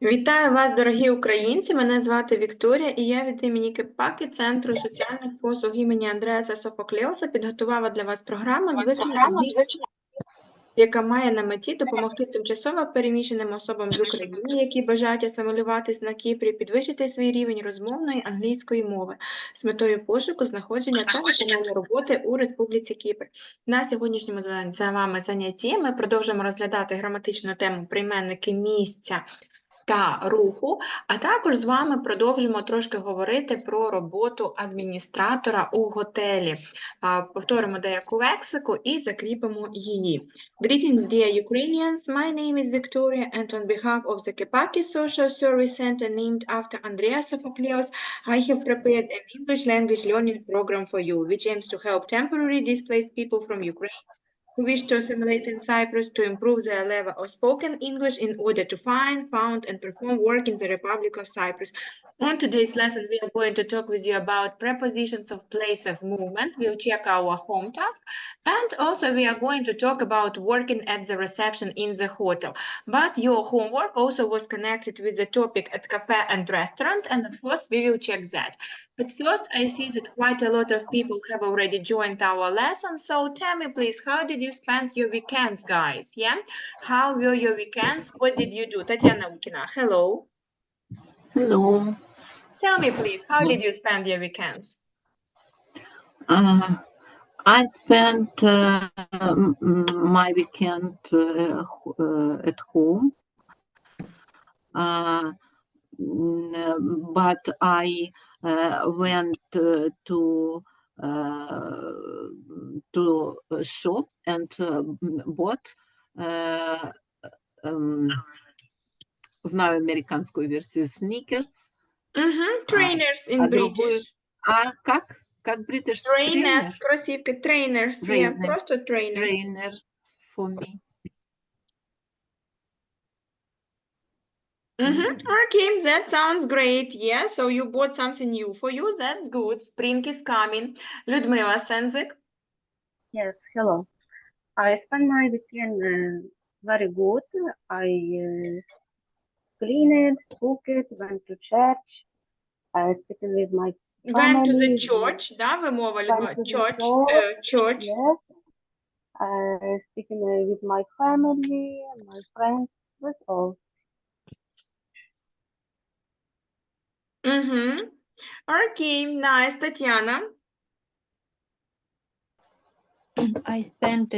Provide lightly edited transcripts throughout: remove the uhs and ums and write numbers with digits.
Вітаю вас, дорогі українці! Мене звати Вікторія, і я від імені Кепакі, Центру соціальних послуг імені Андреаса Софоклеуса підготувала для вас програму з вивчення англійської, яка має на меті допомогти тимчасово переміщеним особам з України, які бажають асимілюватись на Кіпрі, підвищити свій рівень розмовної англійської мови з метою пошуку, знаходження та виконання роботи у Республіці Кіпр. На сьогоднішньому за вами занятті ми продовжуємо розглядати граматичну тему прийменники місця та руху, а також з вами продовжимо трошки говорити про роботу адміністратора у готелі. Повторимо деяку лексику і закріпимо її. Greetings, dear Ukrainians. My name is Victoria, and on behalf of the KEPAKY Social Service Center named after Андреаса Софоклеуса, I have prepared an English language learning program for you, which aims to help temporarily displaced people from Ukraine who wish to assimilate in Cyprus to improve their level of spoken English in order to find, found, and perform work in the Republic of Cyprus. On today's lesson, we are going to talk with you about prepositions of place of movement. We'll check our home task. And also we are going to talk about working at the reception in the hotel. But your homework also was connected with the topic at cafe and restaurant. And of course, we will check that. But first, I see that quite a lot of people have already joined our lesson. So tell me, please, how did you spend your weekends, guys? Yeah? How were your weekends? What did you do? Tatiana Ukina, hello. Hello. Tell me, please, how did you spend your weekends? I spent my weekend at home, but I went to shop and bought знаю американскую версию sneakers. Trainers in British. Как British? Trainers, кроссовки, trainers. Yeah, просто trainers. Trainers for me. Okay, that sounds great. Yeah, so you bought something new for you. That's good. Spring is coming. Людмила Сензик. Yes, hello. I spent my weekend very good. I cleaned, cooked, went to church, speaking with my family. Went to the church, да, вимова, Людмила? Church. Yes. Speaking with my family, my friends, that's all. Okay, nice. Tatiana. I spent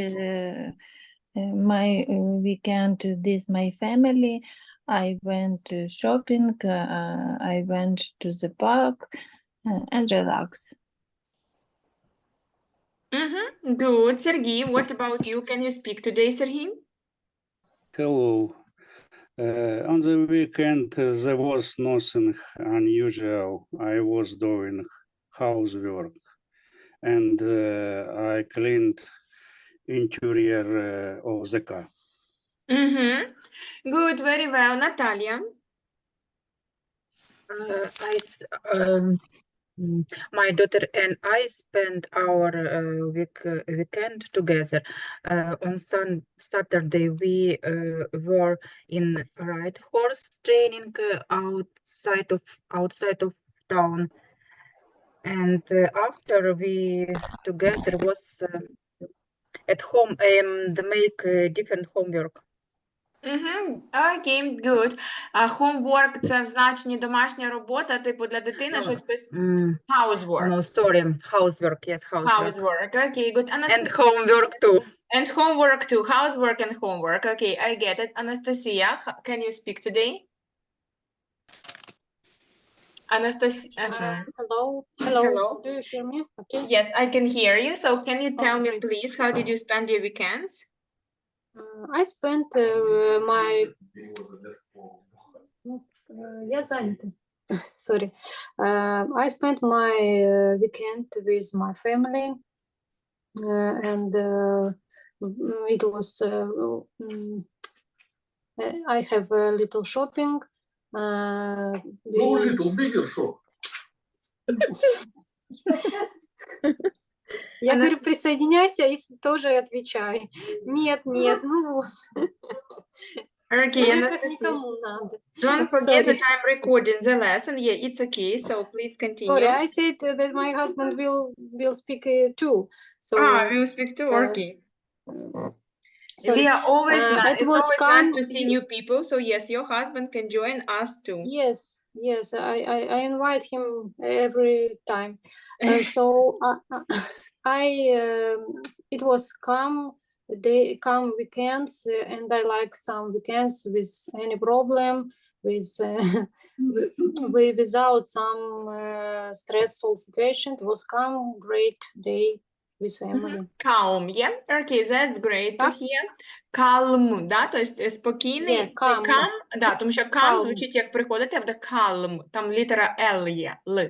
my weekend with my family. I went shopping, I went to the park and relax. Good. Sergey, what about you? Can you speak today, Sergey? Hello. On the weekend, there was nothing unusual. I was doing housework and I cleaned interior of the car. Good, very well. Natalia? My daughter and I spent our weekend together. On Saturday, we were in ride horse training outside of town, and after we together was at home and make different homework. Окей, good. Homework – це в значенні домашня робота, типу для дитини щось housework. No, sorry, housework, yes, housework. Housework, okay, good. And homework too. And homework too, housework and homework. Okay, I get it. Anastasia, can you speak today? Anastasia. Hello. Do you hear me? Okay. Yes, I can hear you. So can you tell me, please, how did you spend your weekends? I spent my sorry. I spent my weekend with my family, and it was I have a little shopping. Little bigger shop. Я Она говорю, с- присоединяйся и тоже отвечай. Нет, нет, ну вот. Okay, Вроде как Anastasia. никому надо. Don't forget Sorry. that I'm recording the lesson. Yeah, it's okay. So please Sorry, continue. I said that my husband will speak too. So We will speak too. Okay. sorry. We are always It it's was always nice come. to see new people. So yes, your husband can join us too. Yes, yes, I invite him every time. So it was come weekends, and I like some weekends with any problem, with without some stressful situation. It was come great day with family. Calm, yeah? Okay, that's great to Так. hear. Calm, да? Тобто спокійний. Yeah, calm. Да, тому що calm Calm. звучить як приходити, а буде calm. Там літера L є. L.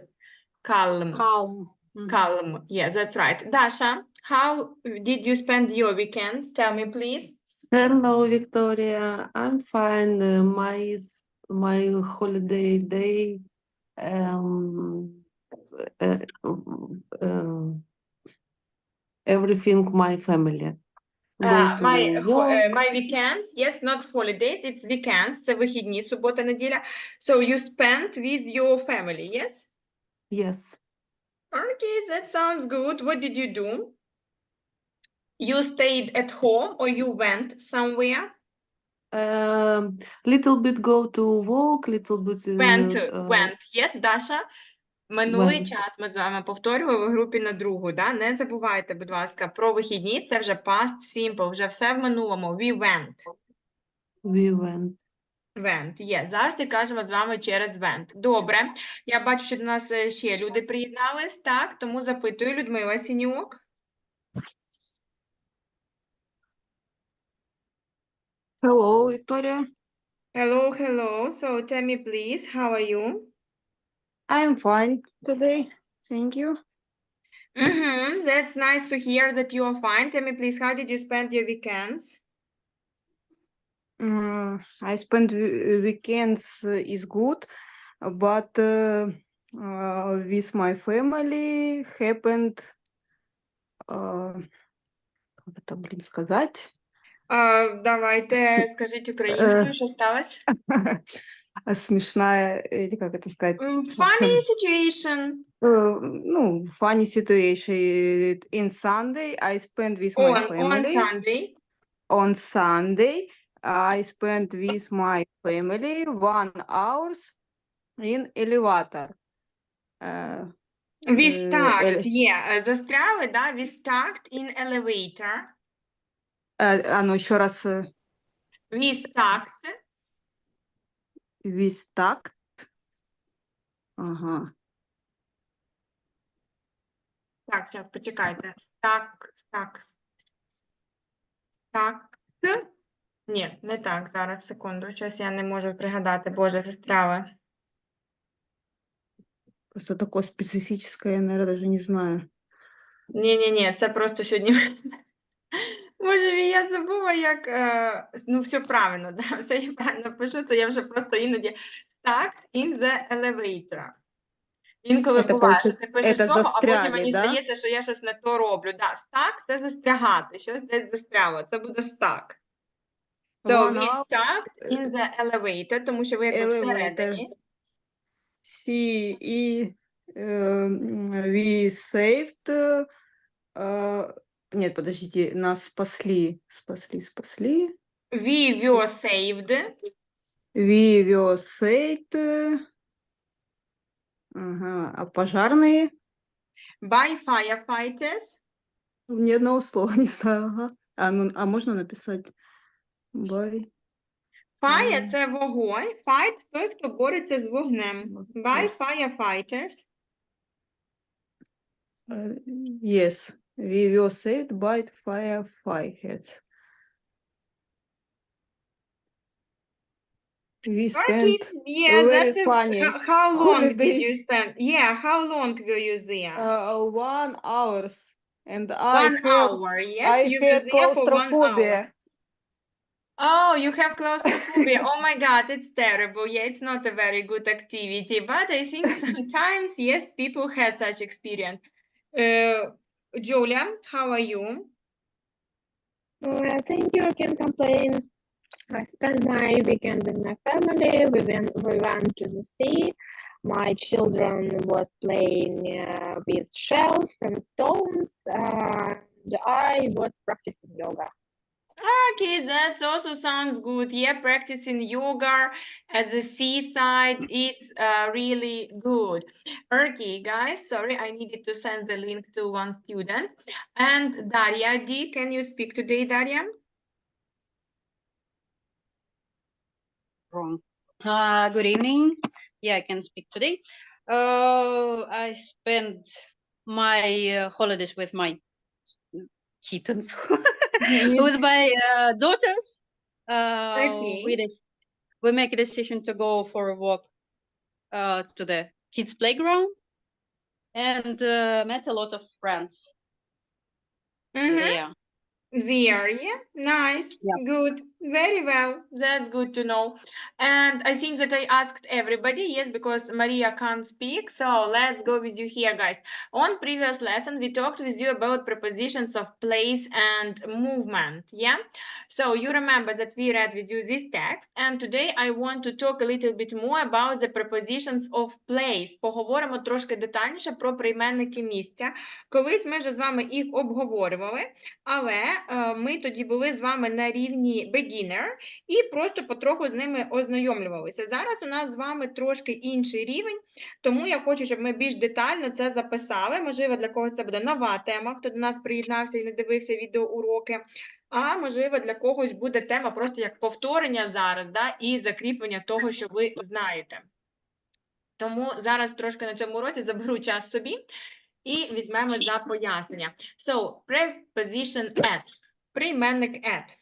Calm. Calm. Calm. Yeah, that's right. Dasha, how did you spend your weekends? Tell me, please. Hello, Victoria. I'm fine. My holiday day. Everything my family. Go to work. My weekends, yes, not holidays, it's weekends. Це вихідні, субота, неділя. So you spent with your family, yes? Yes. Okay, that sounds good. What did you do? You stayed at home or you went somewhere? Little bit go to work, little bit Went. Yes, Даша? Минулий went. час ми з вами повторювали в групі на другу, да? Не забувайте, будь ласка, про вихідні, це вже past simple, вже все в минулому. We went. We went. Went, є. Завжди кажемо з вами через went. Добре. Я бачу, що до нас ще люди приєднались, так? Тому запитую, Людмила Сінюк. Hello, Victoria. Hello, hello. So tell me, please, how are you? I'm fine today. Thank you. That's nice to hear that you are fine. Tell me, please, how did you spend your weekends? I spent weekends is good, but with my family happened, как это, блин, сказать? Давайте, скажіть українською, що сталося? Смешная, или как это сказать? Funny situation. Ну, funny situation. In Sunday, I spent with my On family. Sunday. On Sunday, I spent with my family 1 hour in elevator. We stuck, yeah. Застряли, да? We stuck in elevator. Ну, еще раз. We stuck. We stuck. Ага. Так, сейчас, почекайте. Stuck. Ні, не так, зараз, секунду. Щось я не можу пригадати, боже, застряли. Просто такое специфическое, я, наверное, даже не знаю. Ні, це просто сьогодні... Може, я забула, як... Ну, все правильно, да? Все я правильно пишу, це я вже просто іноді... Stuck in the elevator. Інколи Це, буває, що ти пишеш це слово, а застряли, потім мені да? здається, що я щось не то роблю. Да, stuck – це застрягати, щось десь застряло, це буде stuck. So, we stuck in the elevator, тому що ви якби всередині. We saved... Нет, подождите, нас спасли. We were saved. We were saved. Ага, а пожарные? By firefighters. Ни одного слова не знаю. Ага. А можно написать? By... Fire – це вогонь. Fight – той, хто бореться з вогнем. By firefighters. Yes, we were saved by firefighters. We spent that's funny how long did you holidays. spend? Yeah, how long were you there? 1 hour. And 1 hour, yes? I You were had there for 1 hour. claustrophobia. Oh, you have claustrophobia. Oh my God, it's terrible. Yeah, it's not a very good activity, but I think sometimes, yes, people had such experience. Julia, how are you? Thank you, can't complain. I spent my weekend with my family. We went to the sea. My children was playing with shells and stones, and I was practicing yoga. Okay, that also sounds good. Yeah, practicing yoga at the seaside, it's really good. Okay, guys, sorry, I needed to send the link to one student. And Daria D, can you speak today, Daria? Good evening. Yeah, I can speak today. I spent my holidays with my kittens, with my daughters. Okay. We make a decision to go for a walk to the kids' playground, and met a lot of friends there. There, yeah, nice, Yeah. good, very well, that's good to know. And I think that I asked everybody, yes, because Maria can't speak, so let's go with you here, guys. On previous lesson, we talked with you about prepositions of place and movement, yeah? So you remember that we read with you this text, and today I want to talk a little bit more about the prepositions of place. Поговоримо трошки детальніше про прийменники місця. Колись ми вже з вами їх обговорювали, але ми тоді були з вами на рівні beginner і просто потроху з ними ознайомлювалися. Зараз у нас з вами трошки інший рівень, тому я хочу, щоб ми більш детально це записали. Можливо, для когось це буде нова тема, хто до нас приєднався і не дивився відеоуроки, а можливо, для когось буде тема просто як повторення зараз, да, і закріплення того, що ви знаєте. Тому зараз трошки на цьому уроці заберу час собі і візьмемо за пояснення. So, preposition at. Прийменник at.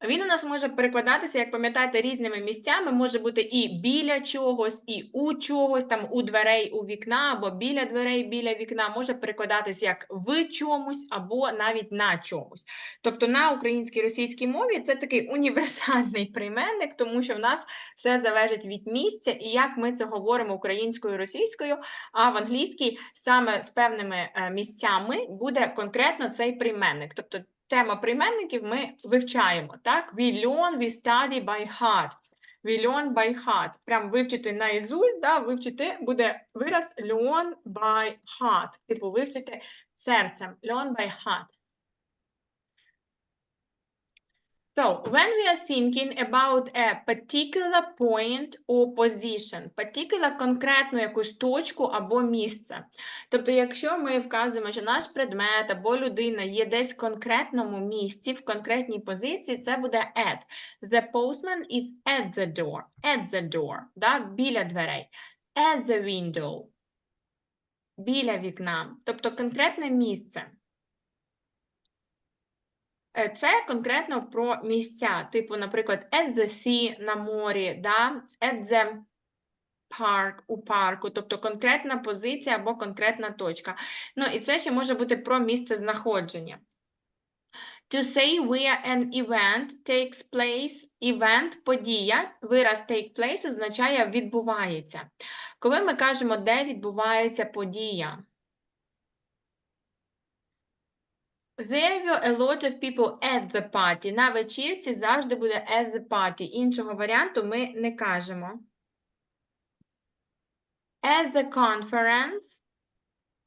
Він у нас може перекладатися, як пам'ятаєте, різними місцями. Може бути і біля чогось, і у чогось, там у дверей, у вікна, або біля дверей, біля вікна. Може перекладатися як в чомусь, або навіть на чомусь. Тобто на українській, російській мові це такий універсальний прийменник, тому що в нас все залежить від місця і як ми це говоримо українською, російською, а в англійській саме з певними місцями буде конкретно цей прийменник. Тобто тема прийменників ми вивчаємо, так? We learn, we study by heart. We learn by heart. Прям вивчити наізусть, да? Вивчити буде вираз learn by heart. Типу вивчити серцем. Learn by heart. So, when we are thinking about a particular point or position, particular конкретну якусь точку або місце. Тобто, якщо ми вказуємо, що наш предмет або людина є десь в конкретному місці, в конкретній позиції, це буде at. The postman is at the door, да? Біля дверей. At the window, біля вікна. Тобто, конкретне місце. Це конкретно про місця, типу, наприклад, at the sea, на морі, да? At the park, у парку, тобто конкретна позиція або конкретна точка. Ну, і це ще може бути про місце знаходження. To say where an event takes place, event, подія, вираз take place означає відбувається. Коли ми кажемо, де відбувається подія, there were a lot of people at the party. На вечірці завжди буде at the party. Іншого варіанту ми не кажемо. At the conference.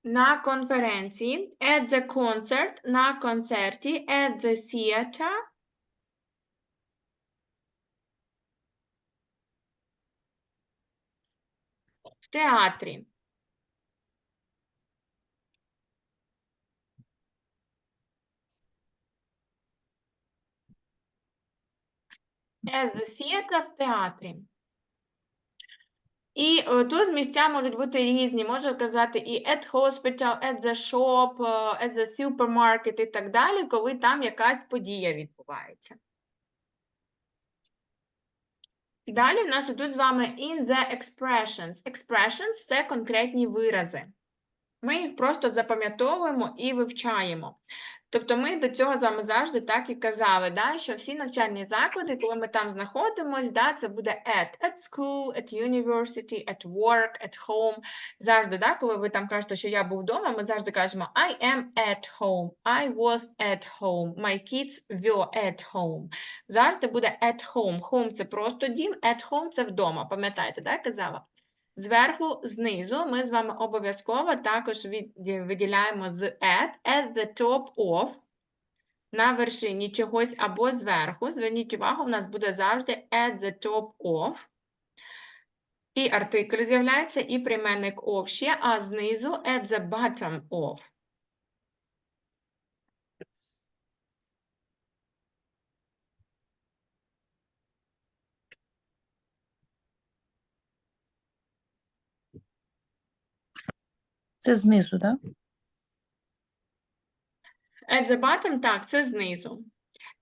На конференції. At the concert. На концерті. At the theater. В театрі. At the theater, в театрі. І тут місця можуть бути різні. Можу казати і at hospital, at the shop, at the supermarket і так далі, коли там якась подія відбувається. Далі в нас тут з вами in the expressions. Expressions – це конкретні вирази. Ми їх просто запам'ятовуємо і вивчаємо. Тобто ми до цього з вами завжди так і казали, да, що всі навчальні заклади, коли ми там знаходимося, да, це буде at school, at university, at work, at home. Завжди, да, коли ви там кажете, що я був вдома, ми завжди кажемо I am at home, I was at home, my kids were at home. Завжди буде at home. Home – це просто дім, at home – це вдома. Пам'ятаєте, да, я казала? Зверху, знизу ми з вами обов'язково також виділяємо з at the top of, на вершині чогось або зверху. Зверніть увагу, у нас буде завжди at the top of. І артикль з'являється, і прийменник of ще, а знизу at the bottom of. Це знизу, так? At the bottom, так, це знизу.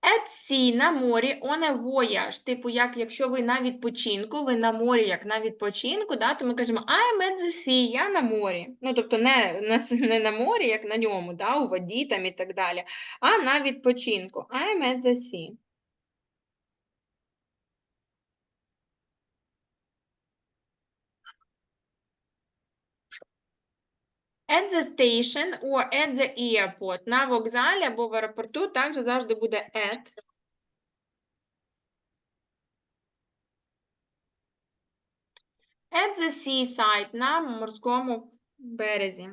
At sea, на морі, on a voyage. Типу, як якщо ви на відпочинку, ви на морі, як на відпочинку, да, то ми кажемо I'm at the sea, я на морі. Ну, тобто не на морі, як на ньому, да, у воді там і так далі, а на відпочинку. I'm at the sea. At the station or at the airport. На вокзалі або в аеропорту також завжди буде at. At the seaside. На морському березі.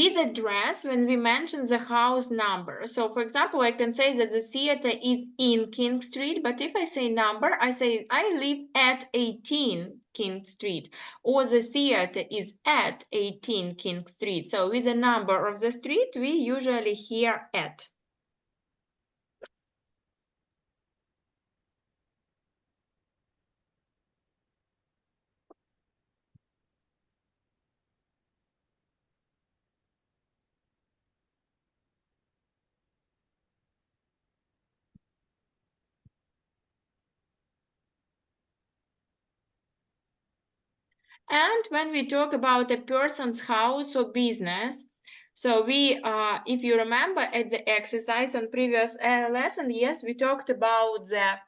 With address when we mention the house number. So, for example, I can say that the theater is in King Street, but if I say number, I say I live at 18 King Street, or the theater is at 18 King Street. So, with the number of the street, we usually hear at. And when we talk about a person's house or business, so we, if you remember at the exercise on previous lesson, yes, we talked about the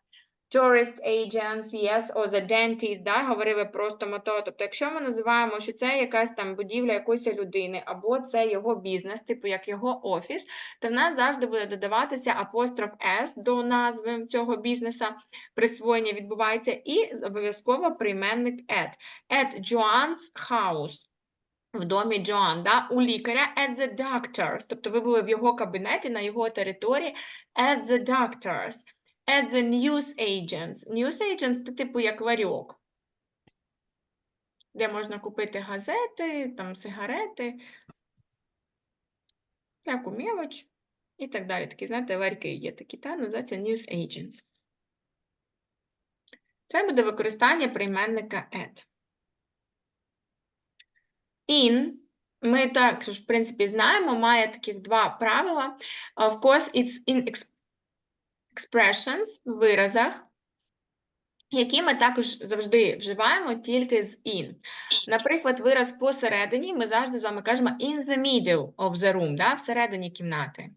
tourist agents, yes, or the dentist, да, говорили про стоматолога. Тобто, якщо ми називаємо, що це якась там будівля якоїсь людини, або це його бізнес, типу як його офіс, то в нас завжди буде додаватися апостроф S до назви цього бізнеса, присвоєння відбувається, і обов'язково прийменник at. At Joan's house. В домі Джоан, да? У лікаря at the doctor's, тобто ви були в його кабінеті, на його території, at the doctor's. At the news agents. News agents – це типу як ларьок, де можна купити газети, там сигарети, всяку мелоч і так далі. Такі, знаєте, ларьки є такі, та, називаються news agents. Це буде використання прийменника at. In, ми також, в принципі, знаємо, має таких два правила. Of course, it's in expressions, в виразах, які ми також завжди вживаємо тільки з in. Наприклад, вираз посередині ми завжди з вами кажемо in the middle of the room, да, всередині кімнати.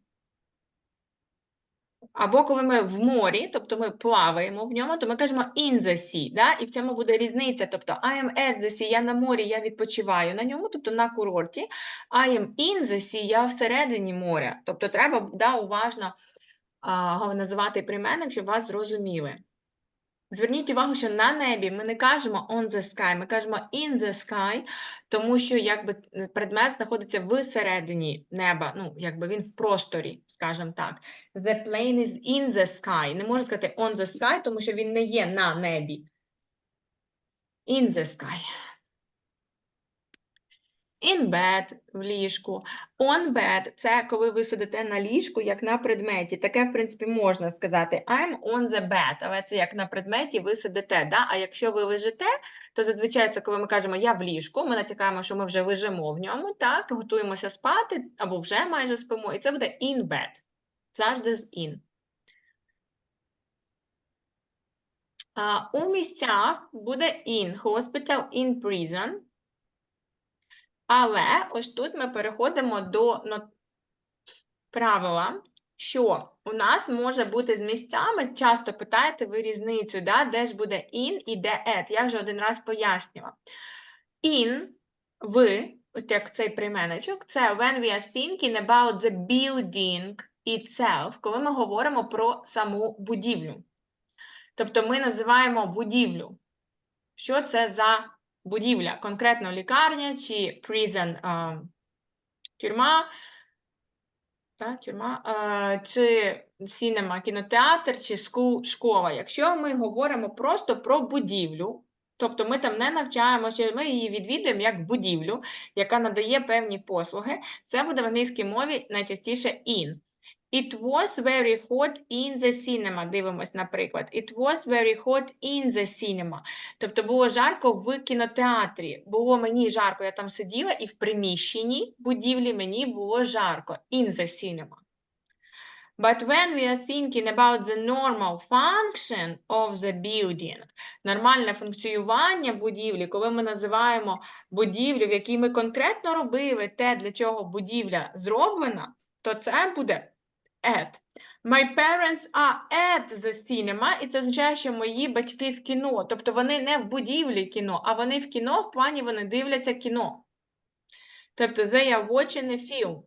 Або коли ми в морі, тобто ми плаваємо в ньому, то ми кажемо in the sea, да, і в цьому буде різниця, тобто I am at the sea, я на морі, я відпочиваю на ньому, тобто на курорті, I am in the sea, я всередині моря. Тобто треба, да, уважно називати прийменник, щоб вас зрозуміли. Зверніть увагу, що на небі ми не кажемо on the sky, ми кажемо in the sky, тому що якби предмет знаходиться всередині неба, ну, якби він в просторі, скажімо так. The plane is in the sky. Не можна сказати on the sky, тому що він не є на небі. In the sky. In bed, в ліжку. On bed – це коли ви сидите на ліжку, як на предметі. Таке, в принципі, можна сказати. I'm on the bed, але це як на предметі ви сидите. Да? А якщо ви лежите, то зазвичай це коли ми кажемо «я в ліжку», ми натякаємо, що ми вже лежимо в ньому, так, готуємося спати, або вже майже спимо, і це буде in bed. Завжди з in. У місцях буде in hospital, in prison. Але ось тут ми переходимо до правила, що у нас може бути з місцями, часто питаєте ви різницю, да? Де ж буде in і де at. Я вже один раз пояснювала. In, от як цей прийменничок, це when we are thinking about the building itself, коли ми говоримо про саму будівлю. Тобто ми називаємо будівлю. Що це за будівля? Конкретно лікарня чи prison, тюрма, чи сінема, кінотеатр, чи школа. Якщо ми говоримо просто про будівлю, тобто ми там не навчаємося, ми її відвідуємо як будівлю, яка надає певні послуги, це буде в англійській мові найчастіше in. It was very hot in the cinema. Дивимось, наприклад. It was very hot in the cinema. Тобто було жарко в кінотеатрі. Було мені жарко, я там сиділа, і в приміщенні будівлі мені було жарко. In the cinema. But when we are thinking about the normal function of the building, нормальне функціонування будівлі, коли ми називаємо будівлю, в якій ми конкретно робили те, для чого будівля зроблена, то це буде at. My parents are at the cinema, і це означає, що мої батьки в кіно. Тобто вони не в будівлі кіно, а вони в кіно, в плані вони дивляться кіно. Тобто they are watching a film.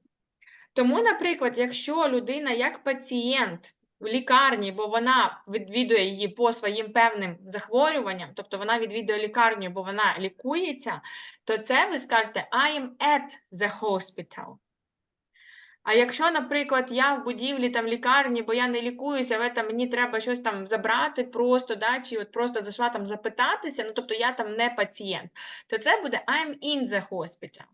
Тому, наприклад, якщо людина як пацієнт в лікарні, бо вона відвідує її по своїм певним захворюванням, тобто вона відвідує лікарню, бо вона лікується, то це ви скажете I am at the hospital. А якщо, наприклад, я в будівлі, там, лікарні, бо я не лікуюся, але там мені треба щось там забрати просто, да, чи от просто зайшла там запитатися, ну, тобто я там не пацієнт, то це буде I'm in the hospital.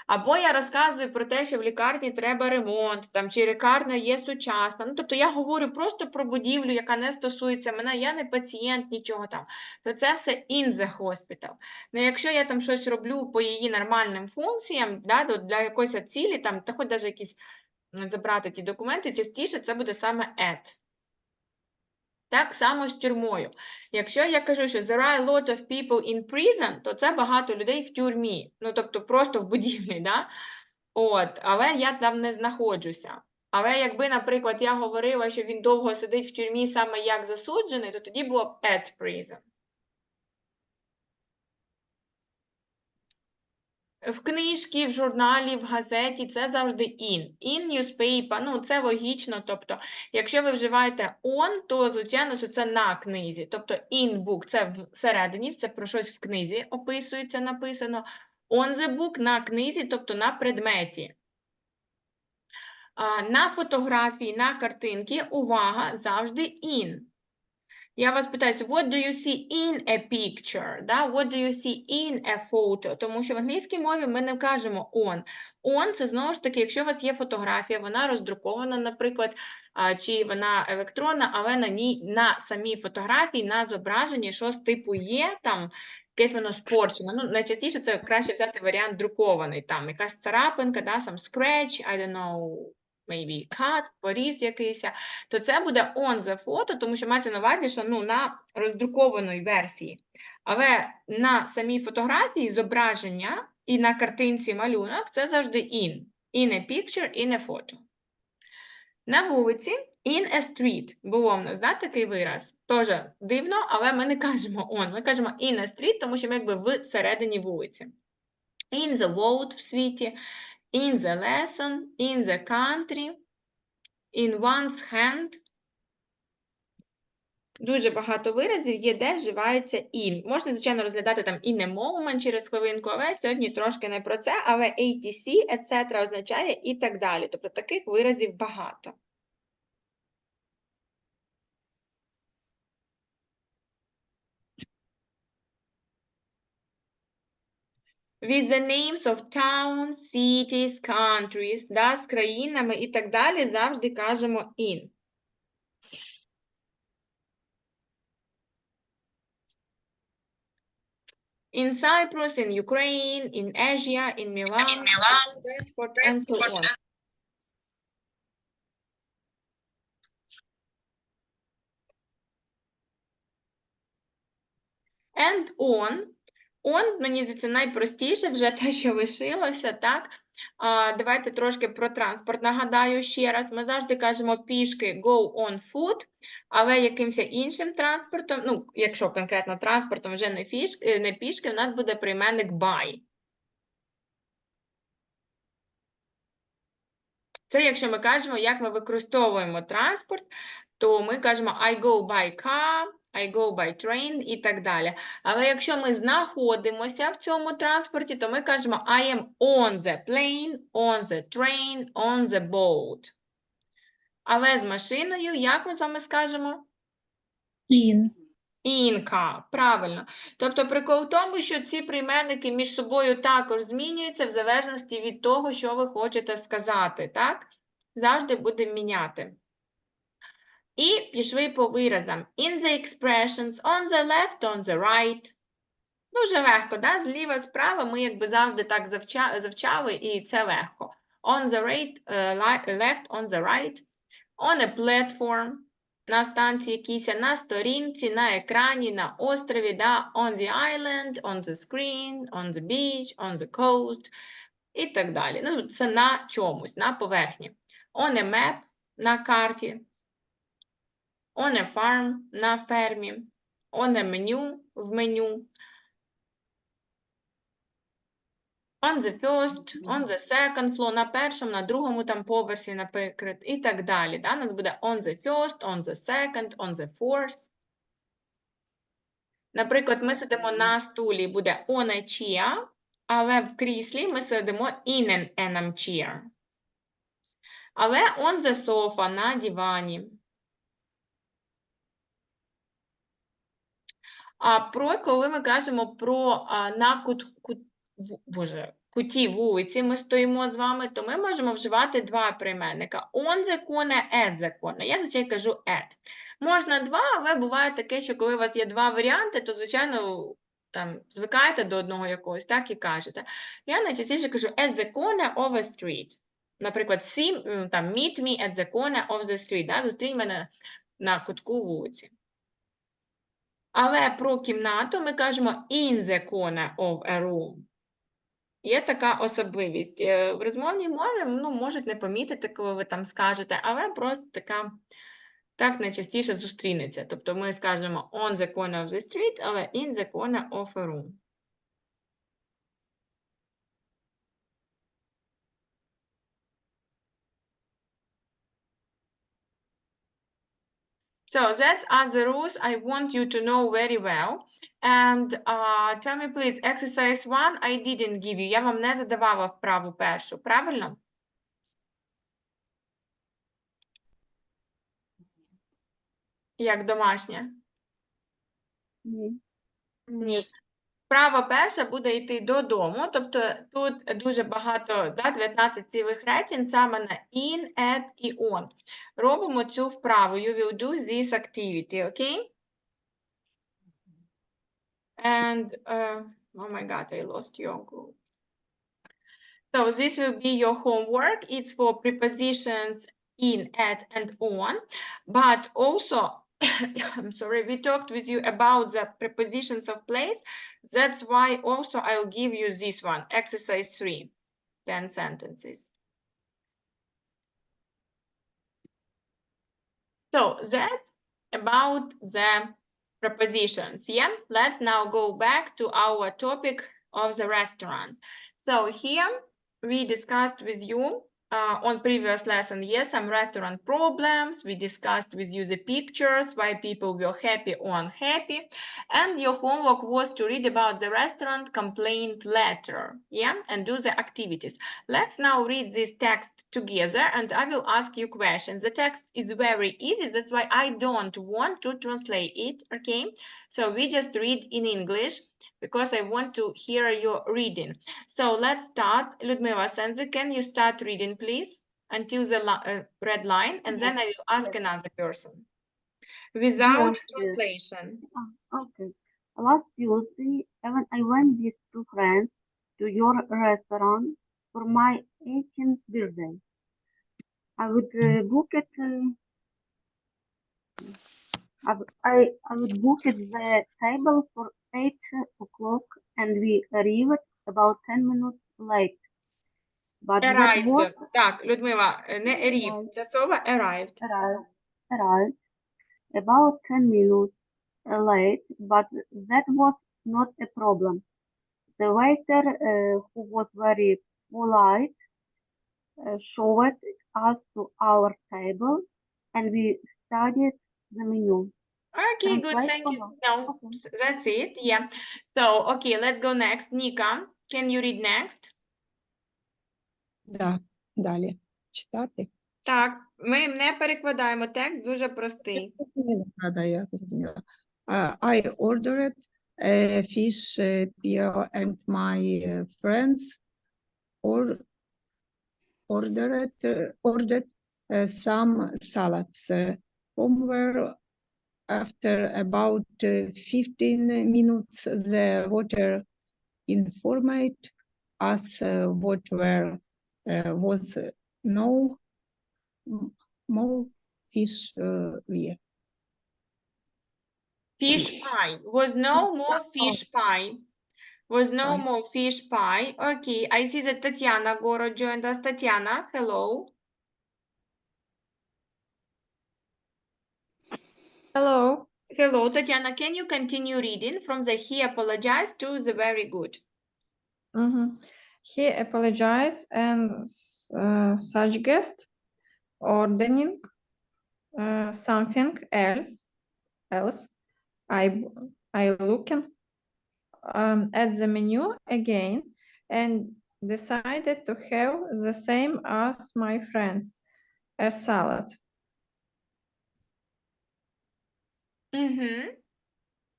Або я розказую про те, що в лікарні треба ремонт, там, чи лікарня є сучасна. Ну, тобто я говорю просто про будівлю, яка не стосується мене, я не пацієнт, нічого там. То це все in the hospital. Ну, якщо я там щось роблю по її нормальним функціям, да, для якоїсь цілі, там, та хоч навіть якісь забрати ті документи, частіше це буде саме at. Так само з тюрмою. Якщо я кажу, що there are a lot of people in prison, то це багато людей в тюрмі. Ну, тобто просто в будівлі, да? От, але я там не знаходжуся. Але якби, наприклад, я говорила, що він довго сидить в тюрмі саме як засуджений, то тоді було б at prison. В книжці, в журналі, в газеті це завжди in. In newspaper, ну це логічно, тобто, якщо ви вживаєте on, то, звичайно, що це на книзі. Тобто in book – це всередині, це про щось в книзі описується, написано. On the book – на книзі, тобто на предметі. На фотографії, на картинки, увага, завжди in. Я вас питаю, what do you see in a picture? Да? What do you see in a photo? Тому що в англійській мові ми не кажемо on. On – це, знову ж таки, якщо у вас є фотографія, вона роздрукована, наприклад, чи вона електронна, але на ній, на самій фотографії, на зображенні, щось типу є, там, якесь воно спорчене. Ну, найчастіше це краще взяти варіант друкований. Там якась царапинка, да, some scratch, I don't know, maybe cut, поріз якийсь, то це буде on the photo, тому що мається на увазі, що ну, на роздрукованій версії. Але на самій фотографії зображення і на картинці малюнок це завжди in. In a picture, in a photo. На вулиці in a street. Було в нас, да, такий вираз? Тож дивно, але ми не кажемо on. Ми кажемо in a street, тому що ми якби всередині вулиці. In the world в світі. In the lesson, in the country, in one's hand. Дуже багато виразів є, де вживається in. Можна, звичайно, розглядати там in a moment через хвилинку, але сьогодні трошки не про це, але ATC, etc. означає і так далі. Тобто таких виразів багато. With the names of towns, cities, countries, да, з країнами і так далі завжди кажемо in. In Cyprus, in Ukraine, in Asia, in Milan, and so on. And on. On, мені здається, найпростіше вже те, що лишилося, так? Давайте трошки про транспорт нагадаю ще раз. Ми завжди кажемо пішки go on foot, але якимось іншим транспортом, ну, якщо конкретно транспортом вже не пішки, у нас буде прийменник by. Це якщо ми кажемо, як ми використовуємо транспорт, то ми кажемо I go by car, I go by train і так далі. Але якщо ми знаходимося в цьому транспорті, то ми кажемо I am on the plane, on the train, on the boat. Але з машиною, як ми з вами скажемо? In. In car, правильно. Тобто прикол в тому, що ці прийменники між собою також змінюються в залежності від того, що ви хочете сказати, так? Завжди будемо міняти. І пішли по виразам. In the expressions, on the left, on the right. Дуже легко, да? Зліва, справа ми якби завжди так завчали, і це легко. On the right, left, on the right. On a platform. На станції якійсь, на сторінці, на екрані, на острові, да? On the island, on the screen, on the beach, on the coast. І так далі. Ну, це на чомусь, на поверхні. On a map, на карті. On a farm, на фермі. On a menu, в меню. On the first, on the second floor, на першому, на другому там поверсі, наприклад, і так далі. Да? У нас буде on the first, on the second, on the fourth. Наприклад, ми сидимо на стулі, буде on a chair, але в кріслі ми сидимо in an armchair. Але on the sofa, на дивані. А коли ми кажемо про на куті вулиці ми стоїмо з вами, то ми можемо вживати два прийменника. On the corner, at the corner. Я, звичайно, кажу at. Можна два, але буває таке, що коли у вас є два варіанти, то, звичайно, там, звикаєте до одного якогось, так і кажете. Я найчастіше кажу at the corner of a street. Наприклад, там, meet me at the corner of the street. Да? Зустрінь мене на кутку вулиці. Але про кімнату ми кажемо in the corner of a room. Є така особливість. В розмовній мові можуть не помітити, коли ви там скажете, але просто так найчастіше зустрінеться. Тобто ми скажемо on the corner of the street, але in the corner of a room. So that's are the rules I want you to know very well. And tell me, please, exercise 1 I didn't give you. Я вам не задавала вправу першу, правильно? Як домашня? Ні. Ні. Вправа перша буде йти додому, тобто тут дуже багато, 19 цілих речень саме на in, at і on. Робимо цю вправу. You will do this activity, okay? And, oh my God, I lost your group. So this will be your homework. It's for prepositions in, at, and on. But also, I'm sorry, we talked with you about the prepositions of place. That's why also I'll give you this one, exercise 3, 10 sentences. So that's about the prepositions, yeah? Let's now go back to our topic of the restaurant. So here we discussed with you on previous lesson, yes, some restaurant problems. We discussed with you the pictures, why people were happy or unhappy. And your homework was to read about the restaurant complaint letter, yeah, and do the activities. Let's now read this text together and I will ask you questions. The text is very easy, that's why I don't want to translate it, okay? So we just read in English because I want to hear your reading. So let's start. Ludmila Senzi, can you start reading, please, until the red line, and then I will ask another person. Without translation. Okay. Last Tuesday, I went with two friends to your restaurant for my 18th birthday. I would book it. I would book at the table for 8 o'clock and we arrived about 10 minutes late. But that Arrived. was Так, Людмила, не arrived. Це слово arrived. arrived about 10 minutes late, but that was not a problem. The waiter, who was very polite, showed us to our table and we studied the menu. Okay, good, Translate thank for you. now. No, that's it, yeah. So, okay, let's go next. Nika, can you read next? Да, далі. Читати. Так, ми не перекладаємо текст, дуже простий. Да, я зрозуміла. I ordered fish, beer and my friends ordered some salads. Somewhere after about 15 minutes, the waiter informed us what was no more fish here. Fish pie. Was no more fish pie. Was no more fish pie. Okay, I see that Tatiana Goro joined us. Tatiana, hello. Hello. Hello, Tatiana. Can you continue reading from the he apologized to the very good? He apologized and suggest ordering something else. I looking at the menu again and decided to have the same as my friends, a salad.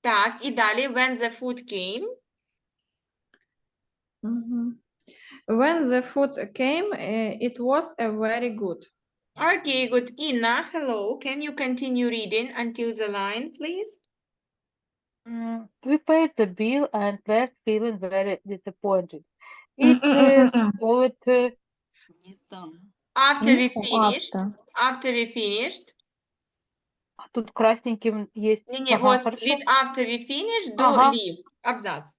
Так, і далі, when the food came. When the food came, it was a very good. Okay, good. Inna, hello. Can you continue reading until the line, please? We paid the bill and left feeling very disappointed. It quality. After we finished. Тут красненьким есть. Не, вот with after we finished do leave. Абзац.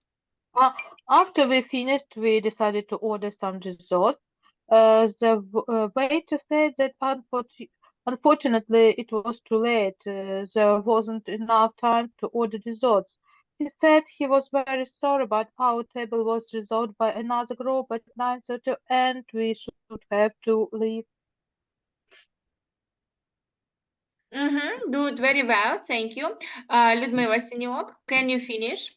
After we finished, we decided to order some dessert. The waiter said that unfortunately it was too late. There wasn't enough time to order desserts. He said he was very sorry, but our table was reserved by another group at 9:30 and we should have to leave. Good, very well, thank you. Людмила Синьок, can you finish?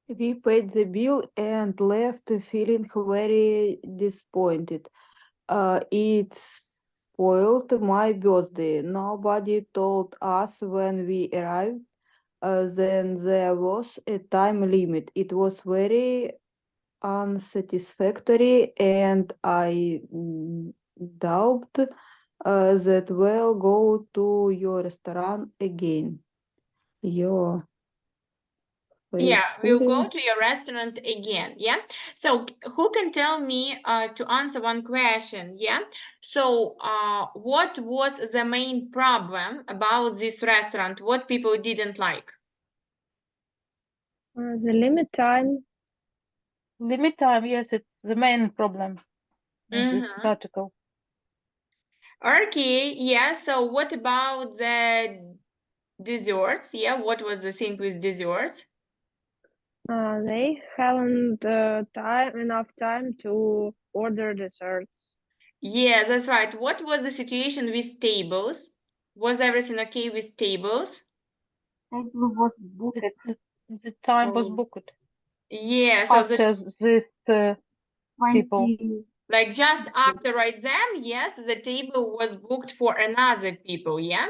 We paid the bill and left feeling very disappointed. It spoiled my birthday. Nobody told us when we arrived. Then there was a time limit. It was very unsatisfactory, and I doubt that we'll go to your restaurant again. Yeah, we'll go to your restaurant again, yeah? So who can tell me to answer one question, yeah? So what was the main problem about this restaurant? What people didn't like? The limit time. Limit time, yes, it's the main problem in this article. Okay, yeah, so what about the desserts? Yeah, what was the thing with desserts? They haven't enough time to order desserts. Yeah, that's right. What was the situation with tables? Was everything okay with tables? Table was booked. The time was booked. Yeah, so after this people. Like just after right then, yes, the table was booked for another people, yeah?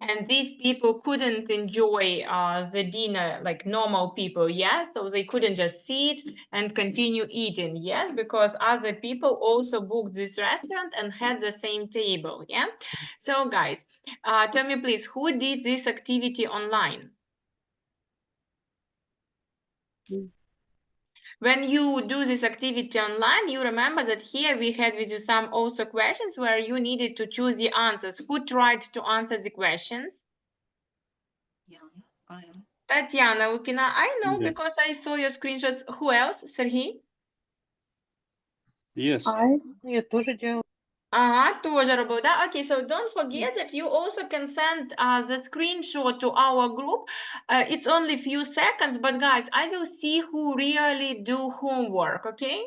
And these people couldn't enjoy the dinner like normal people, yeah? So they couldn't just sit and continue eating, yes? Because other people also booked this restaurant and had the same table, yeah? So guys, tell me please, who did this activity online? When you do this activity online, you remember that here we had with you some also questions where you needed to choose the answers. Who tried to answer the questions? I am. Тетяна Лукіна, I know Yeah. because I saw your screenshots. Who else? Сергій? Yes. Я тоже делаю. Ага, теж робив, да? Okay, so don't forget that you also can send the screenshot to our group. It's only few seconds, but guys, I will see who really do homework, okay?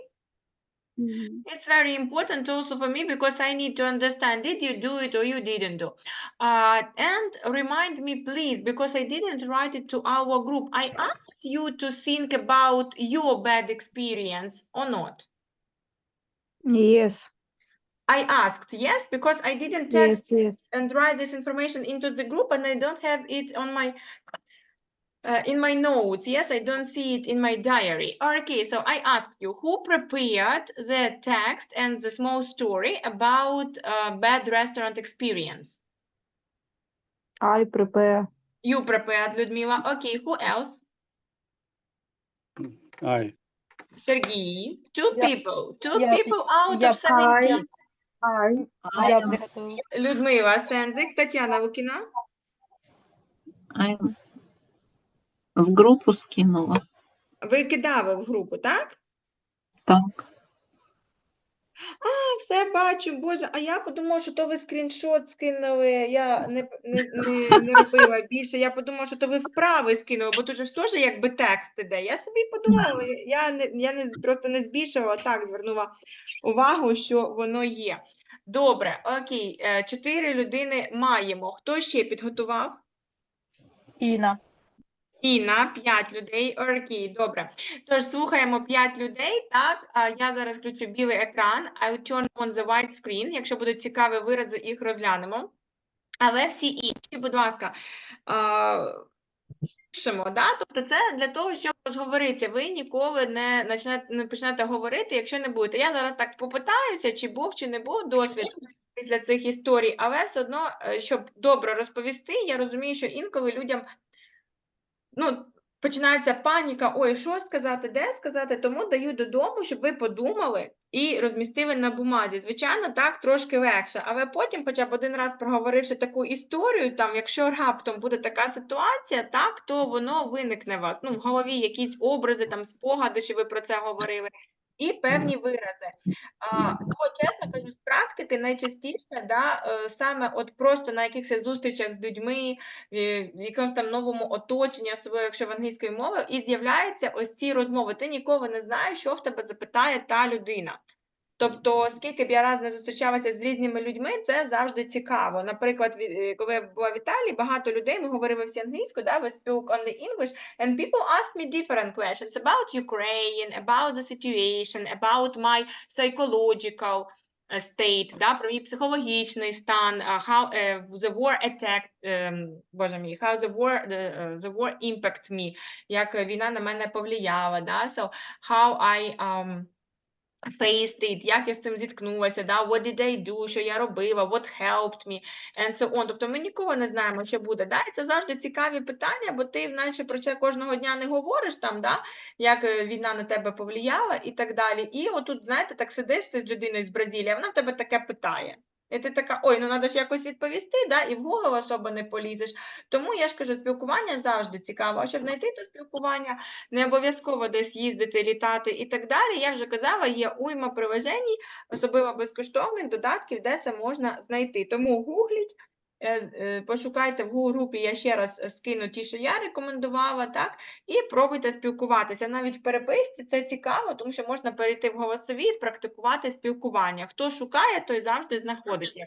It's very important also for me because I need to understand, did you do it or you didn't do? And remind me, please, because I didn't write it to our group. I asked you to think about your bad experience or not? Yes. I asked, yes, because I didn't text Yes. and write this information into the group and I don't have it on my in my notes. Yes, I don't see it in my diary. Okay, so I asked you, who prepared the text and the small story about bad restaurant experience? I prepare. You prepared, Людмила. Okay, who else? I. Сергей. Two Я- people. Two я- people out я- of 17. I Я am. приготовила. Людмила Сензик, Тетяна Лукіна. I am. В групу скинула. Ви кидали в групу, так? Так. Все бачу, Боже, а я подумала, що то ви скріншот скинули, я не робила більше, я подумала, що то ви вправи скинули, бо тут же ж теж якби текст іде. Я собі подумала, просто не збільшила, так, звернула увагу, що воно є. Добре, окей, 4 людини маємо. Хто ще підготував? Інна. Інна, 5 людей, окей, добре. Тож, слухаємо 5 людей, так, я зараз включу білий екран, I will turn on the white screen, якщо будуть цікаві вирази, їх розглянемо. Але всі інші, будь ласка, пишемо, да? Тобто це для того, щоб розговоритися, ви ніколи не почнете говорити, якщо не будете. Я зараз так попитаюся, чи був, чи не був досвід після цих історій, але все одно, щоб добре розповісти, я розумію, що інколи людям починається паніка, ой, що сказати, де сказати, тому даю додому, щоб ви подумали і розмістили на бумазі. Звичайно, так, трошки легше, але потім, хоча б один раз проговоривши таку історію, там, якщо раптом буде така ситуація, так, то воно виникне у вас, в голові якісь образи, там, спогади, що ви про це говорили, і певні вирази. Чесно кажу, з практики найчастіше, саме от просто на якихось зустрічах з людьми, в якомусь там новому оточенні, особливо якщо в англійської мови, і з'являються ось ці розмови. Ти ніколи не знаєш, що в тебе запитає та людина. Тобто, скільки б я раз не зустрічалася з різними людьми, це завжди цікаво. Наприклад, коли я була в Італії, багато людей, ми говорили всі англійською, we spoke only English, and people asked me different questions about Ukraine, about the situation, about my psychological state, про мій психологічний стан, how the war attacked, боже мій, how the war impact me, як війна на мене повлияла, so how I faced it, як я з цим зіткнулася, what did I do, що я робила, what helped me, and so on. Тобто ми ніколи не знаємо, що буде, і це завжди цікаві питання, бо ти наче про це кожного дня не говориш, як війна на тебе повлияла і так далі. І отут, знаєте, так сидиш ти з людиною з Бразилії, а вона в тебе таке питає. І ти така, ой, треба ж якось відповісти, і в Google особо не полізеш. Тому я ж кажу, спілкування завжди цікаво. А щоб знайти то спілкування, не обов'язково десь їздити, літати і так далі. Я вже казала, є уйма приложень, особливо безкоштовних додатків, де це можна знайти. Тому гугліть, пошукайте в Google групі, я ще раз скину ті, що я рекомендувала, і пробуйте спілкуватися. Навіть в переписці це цікаво, тому що можна перейти в голосові і практикувати спілкування. Хто шукає, той завжди знаходить.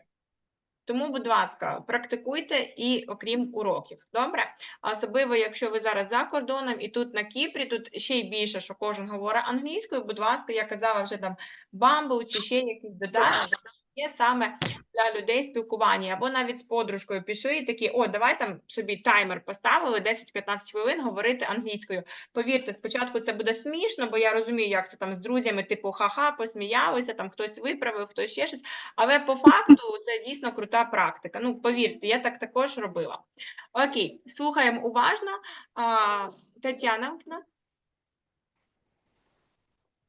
Тому, будь ласка, практикуйте і окрім уроків, добре? А особливо, якщо ви зараз за кордоном і тут на Кіпрі, тут ще й більше, що кожен говорить англійською, будь ласка, я казала вже там Bumble чи ще якісь додатки, є саме для людей спілкування, або навіть з подружкою пішли і такі, давай там собі таймер поставили, 10-15 хвилин говорити англійською. Повірте, спочатку це буде смішно, бо я розумію, як це там з друзями, типу ха-ха, посміялися, там хтось виправив, хтось ще щось, але по факту це дійсно крута практика. Повірте, я так також робила. Окей, слухаємо уважно. Тетяна.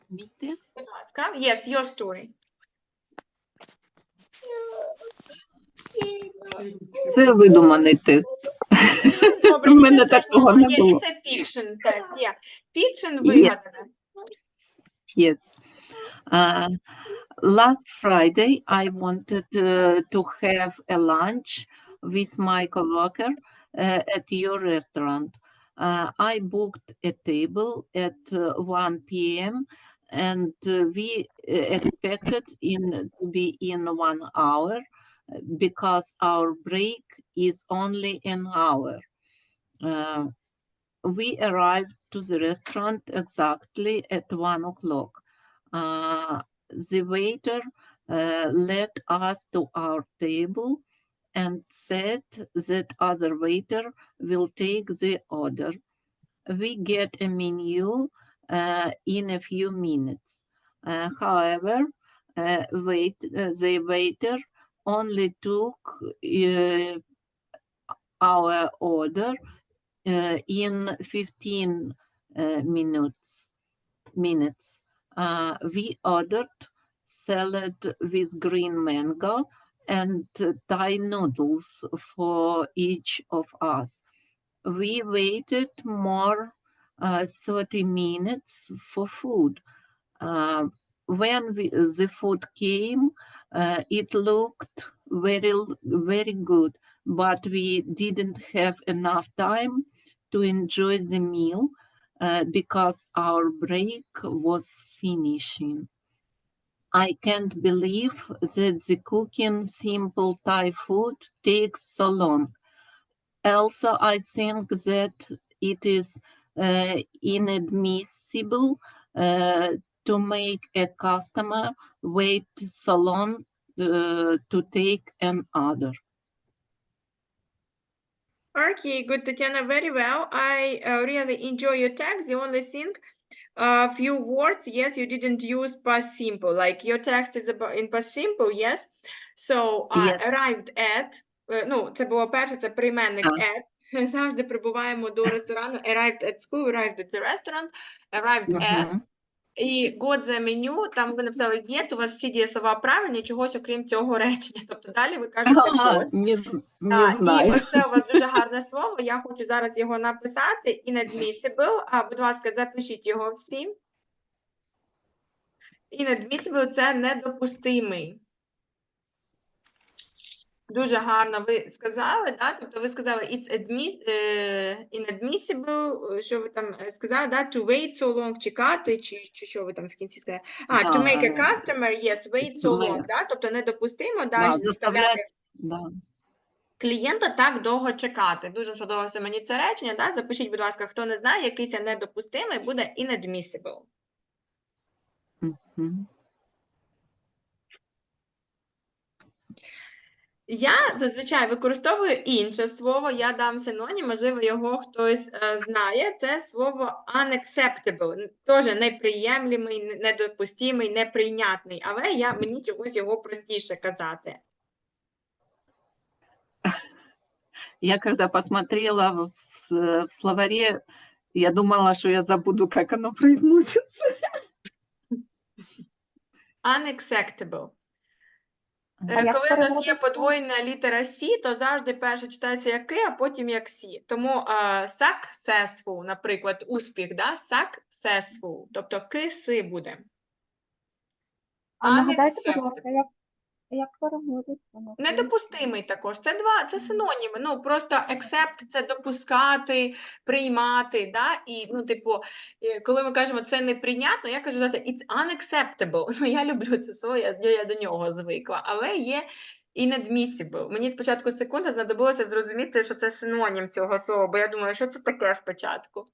Мій текст? Будь ласка. Yes, your story. Це видуманий текст. Добре, У мене нічого такого страшного. не Є, було. і це фікшн текст, є. Фікшн Є. вигадане. Yes. Last Friday, I wanted to have a lunch with my coworker at your restaurant. I booked a table at 1 p.m. and we expected to be in 1 hour because our break is only an hour. We arrived to the restaurant exactly at 1 o'clock. The waiter led us to our table and said that other waiter will take the order. We get a menu in a few minutes. However, the waiter only took our order in 15 minutes. We ordered salad with green mango and Thai noodles for each of us. We waited more 30 minutes for food. When the food came, it looked very good, but we didn't have enough time to enjoy the meal because our break was finishing. I can't believe that the cooking simple Thai food takes so long. Also, I think that it is inadmissible to make a customer wait so long to take an order. Okay, good, Tatiana, very well. I really enjoy your text. The only thing, few words, yes, you didn't use past simple. Like your text is about in past simple, yes. So Yes. arrived at, ну, це було перше, це прийменник at. Завжди прибуваємо до ресторану. Arrived at school, arrived at the restaurant, arrived at. І got the menu, там ви написали get, у вас всі дієслова правильні, чогось окрім цього речення. Тобто далі ви кажете got. Не знаю. І ось це у вас дуже гарне слово, я хочу зараз його написати. Inadmissible, будь ласка, запишіть його всі. Inadmissible – це недопустимий. Дуже гарно ви сказали, да? Тобто ви сказали it's inadmissible, що ви там сказали, да? To wait so long, чекати, чи що ви там в кінці сказали? To make a customer, yes, wait so long, да? Тобто недопустимо, да, заставляти клієнта так довго чекати. Дуже сподобалося мені це речення, да? Запишіть, будь ласка, хто не знає, якийсь недопустимий буде inadmissible. Я зазвичай використовую інше слово, я дам синонім, можливо, його хтось знає. Це слово unacceptable, теж неприємлемий, недопустимий, неприйнятний, але мені чогось його простіше казати. Я когда посмотрела в словаре, я думала, что я забуду, как оно произносится. Unacceptable. Коли у нас є подвоєна літера Сі, то завжди перше читається як «и», а потім як «сі». Тому successful, наприклад, успіх, да? Successful, тобто «ки-си» буде. А нагадайте, будь ласка, як переводиться? Недопустимий також. Це синоніми. Ну, просто accept – це допускати, приймати, да? І, ну, типу, коли ми кажемо «це неприйнятно», я кажу, it's unacceptable. Ну, я люблю це слово, я до нього звикла. Але є inadmissible. Мені спочатку секунди знадобилося зрозуміти, що це синонім цього слова, бо я думала, що це таке спочатку.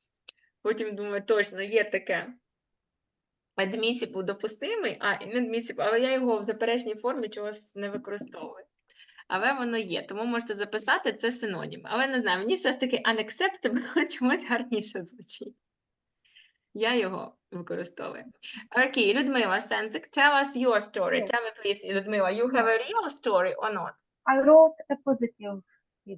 Потім думаю, точно, є таке. Admissible допустимий, а inadmissible, але я його в заперечній формі чогось не використовую. Але воно є, тому можете записати, це синонім. Але не знаю, мені все ж таки unacceptable чомусь гарніше звучить. Я його використовую. Окей, Людмила Сенцик, tell us your story. Tell me, please, Людмила, you have a real story or not? I wrote a positive.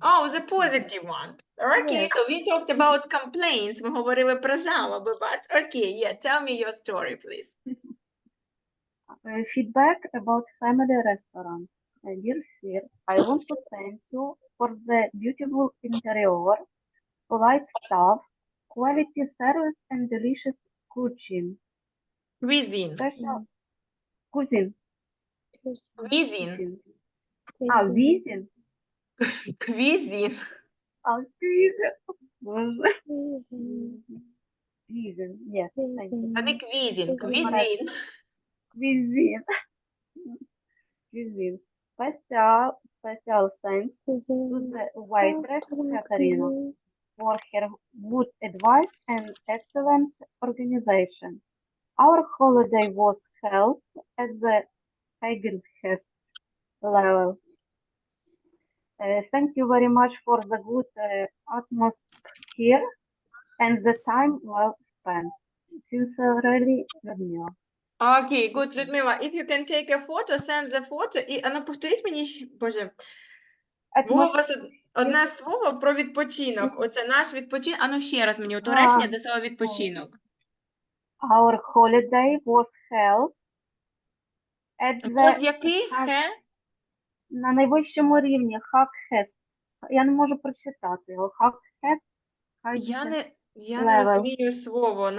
Oh, the positive one. Okay, so we talked about complaints. Ми говорили про жалоби, but okay, yeah, tell me your story, please. Feedback about family restaurant. Dear Sir, I want to thank you for the beautiful interior, polite staff, quality service, and delicious cuisine. Cuisine. Special cuisine. Cuisine. Cuisine. Cuisine. Cuisine. Cuisine. Yes, thank you. А не cuisine. Cuisine. Cuisine. Cuisine. Special thanks to the waitress Katarina for her good advice and excellent organization. Our holiday was held at the highest level. Thank you very much for the good atmosphere and the time well spent. Sincerely, Людмила. Окей, good, Людмила. If you can take a photo, send the photo. І, ну, повторіть мені, Боже, було у вас одне слово про відпочинок. Оце наш відпочинок. А ну ще раз мені ото речення до слова відпочинок. Our holiday was held at Was який? На найвищому рівні. Я не можу прочитати його. Я не розумію слово.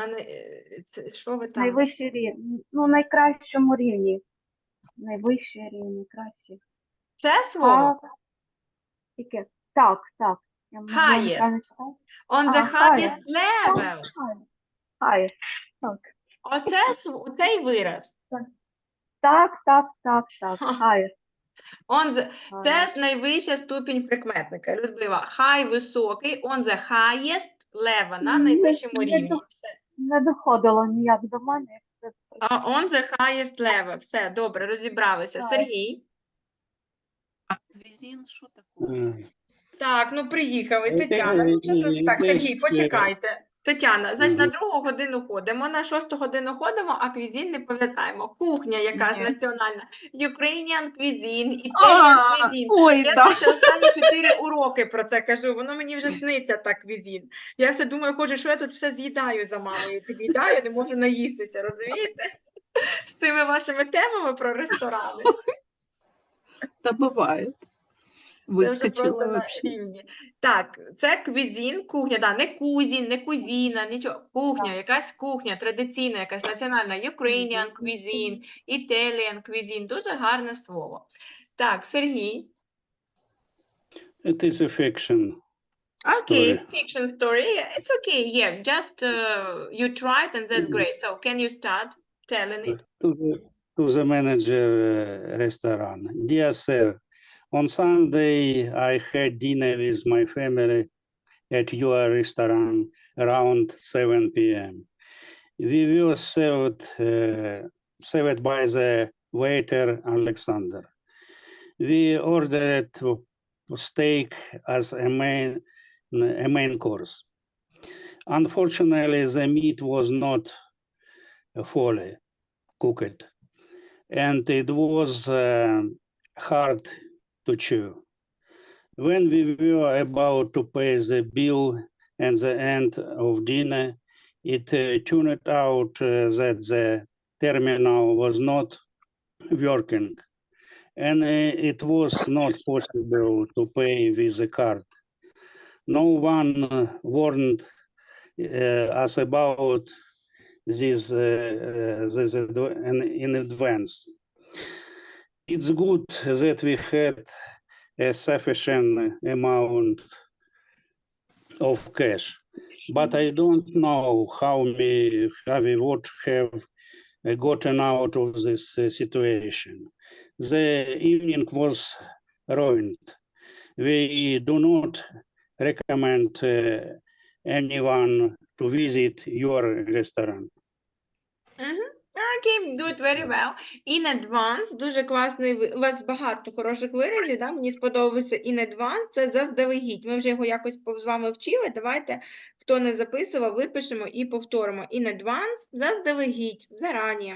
Що ви там? Найвищий рівень. Ну, найкращому рівні. Найвищий рівень, найкращий. Це слово? Так. Highest. On the highest level. Highest, так. Оцей вираз. Так. Highest. Це ж найвища ступінь прикметника. Людмила, high – високий, on the highest level, на найвищому рівні. Не доходило ніяк до мене. On the highest level. Все, добре, розібралися. Сергій? А квізін що таке? Так, ну приїхали. Тетяна. Ну, чесно, так, Сергій, почекайте. Тетяна, значить, на 2 годину ходимо, на 6 годину ходимо, а квізін не пам'ятаємо. Кухня якась національна. Ukrainian cuisine, Italian cuisine. Я знаєте, останні 4 уроки про це кажу, воно мені вже сниться так квізін. Я все думаю, ходжу, що я тут все з'їдаю за мамою, під'їдаю, не можу наїстися, розумієте? З цими вашими темами про ресторани. Та буває. Це вже просто на рівні. Так, це квізін, кухня, да, не кузін, не кузіна, нічого. Кухня, якась кухня, традиційна, якась національна. Ukrainian cuisine, Italian cuisine. Дуже гарне слово. Так, Сергій. It is a fiction. Okay, fiction story. It's okay, yeah. Just you tried and that's great. So can you start telling it? To the manager restaurant. Dear sir, on Sunday, I had dinner with my family at your restaurant around 7 p.m. We were served by the waiter Alexander. We ordered steak as a main course. Unfortunately, the meat was not fully cooked, and it was hard to chew. When we were about to pay the bill at the end of dinner, it turned out that the terminal was not working, and it was not possible to pay with the card. No one warned us about this in advance. It's good that we had a sufficient amount of cash, but I don't know how we would have gotten out of this situation. The evening was ruined. We do not recommend anyone to visit your restaurant. Okay, good, very well. In advance, дуже класний, у вас багато хороших виразів, да? Мені сподобається in advance, це заздалегідь. Ми вже його якось з вами вчили, давайте, хто не записував, випишемо і повторимо. In advance, заздалегідь, зарані.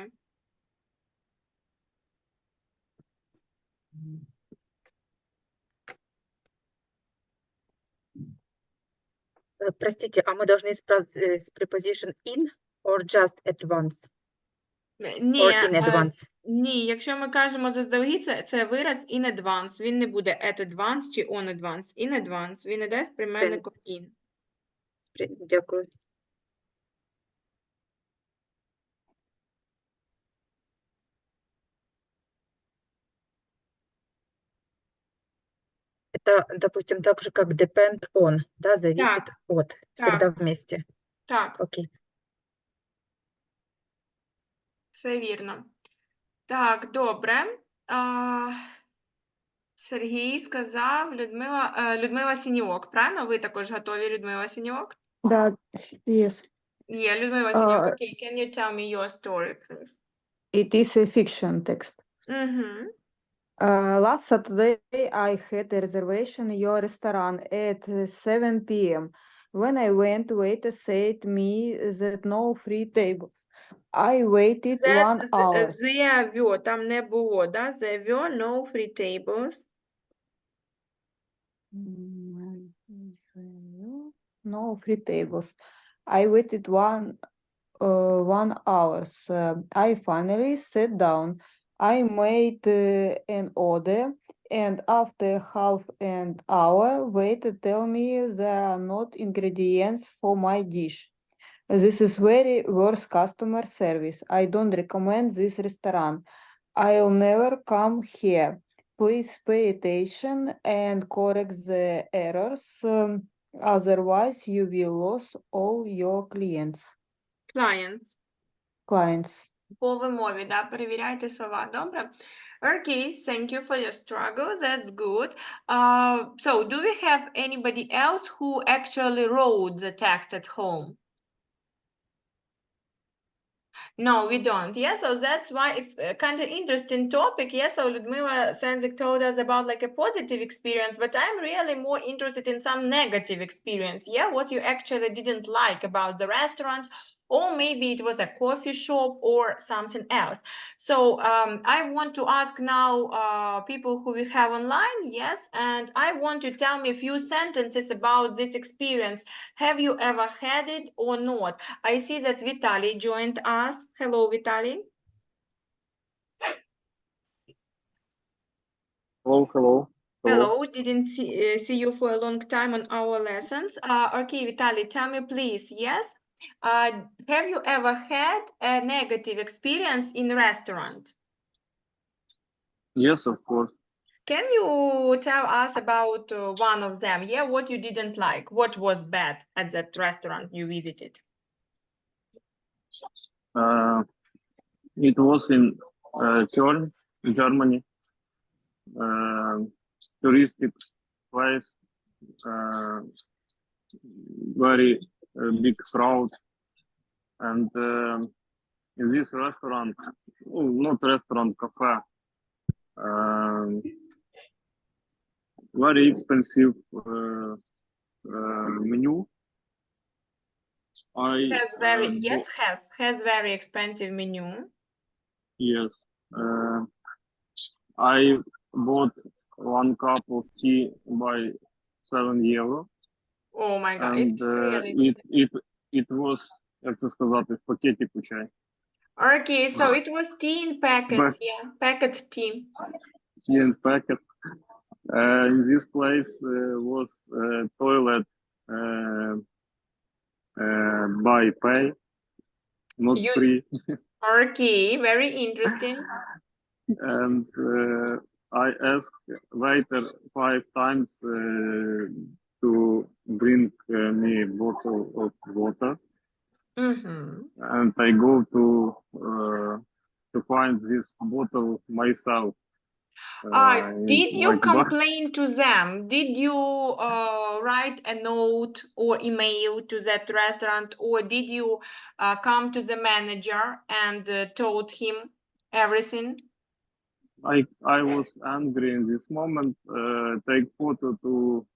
Простите, а мы должны исправить с preposition in or just advance? Ні, Or in advance? ні, якщо ми кажемо заздалегідь, це вираз in advance. Він не буде at advance чи on advance. In advance. Він іде з прийменником in. Дякую. Это, допустим, так же, как depend on, да, зависит Так, от, всегда вместе. Так, Окей. все вірно. Так, добре. Сергій сказав, Людмила Сіньок, правильно? Ви також готові, Людмила Сіньок? Да, yes. Є, Людмила Сіньок. Окей, can you tell me your story, please? It is a fiction text. Last Saturday, I had a reservation in your restaurant at 7 p.m. When I went, waiter said me that no free tables. I waited 1 hour. Заявio, там не було, да? Заявio, no free tables. No free tables. I waited 1 hour. I finally sat down. I made an order, and after half an hour, waiter tell me there are not ingredients for my dish. This is very worse customer service. I don't recommend this restaurant. I'll never come here. Please pay attention and correct the errors. Otherwise, you will lose all your clients. Clients. По вимові, да, перевіряйте слова, добре? Okay, thank you for your struggle, that's good. So, do we have anybody else who actually wrote the text at home? No, we don't. Yeah, so that's why it's a kind of interesting topic. Yeah, so Ludmila Sendzik told us about like a positive experience, but I'm really more interested in some negative experience. Yeah, what you actually didn't like about the restaurant, or maybe it was a coffee shop or something else. So I want to ask now people who we have online, yes, and I want you to tell me a few sentences about this experience. Have you ever had it or not? I see that Vitaly joined us. Hello, Vitaly. Hello, hello. Hello, didn't see you for a long time on our lessons. Okay, Vitaly, tell me please, yes? Have you ever had a negative experience in a restaurant? Yes, of course. Can you tell us about one of them? Yeah, what you didn't like? What was bad at that restaurant you visited? It was in Köln, Germany. Touristic place, very big crowd, and in this restaurant, not restaurant, cafe, very expensive menu. Has very expensive menu. Yes, I bought 1 cup of tea by €7. Oh my God, And it's really it was, як це сказати, в пакетику чай. Okay, so it was tea in packets, yeah, packet tea. Tea in packet. In this place was toilet by pay, not free. Okay, very interesting. And I asked waiter 5 times to bring me a bottle of water. And I go to find this bottle myself. Did you complain to them? Did you write a note or email to that restaurant, or did you come to the manager and told him everything? I was angry in this moment. Take photo to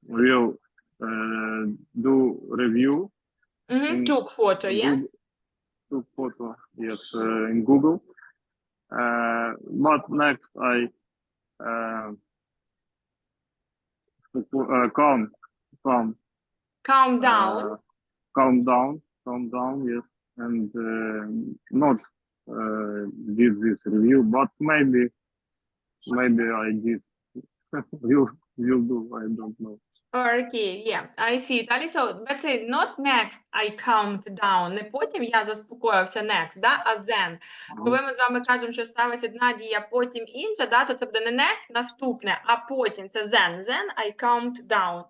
will do review. Took photo, yeah. Took photo, yes, in Google. But next I calm down. Calm down, yes. and not did this review, but maybe I did. will do, I don't know. Okay, yeah, I see. Далі, so, let's say, not next, I calmed down. Не потім я заспокоївся, next, да, а then. Коли ми з вами кажемо, що ставиться одна дія, потім інша, да, то це буде не next, наступне, а потім, це then. Then I calmed down.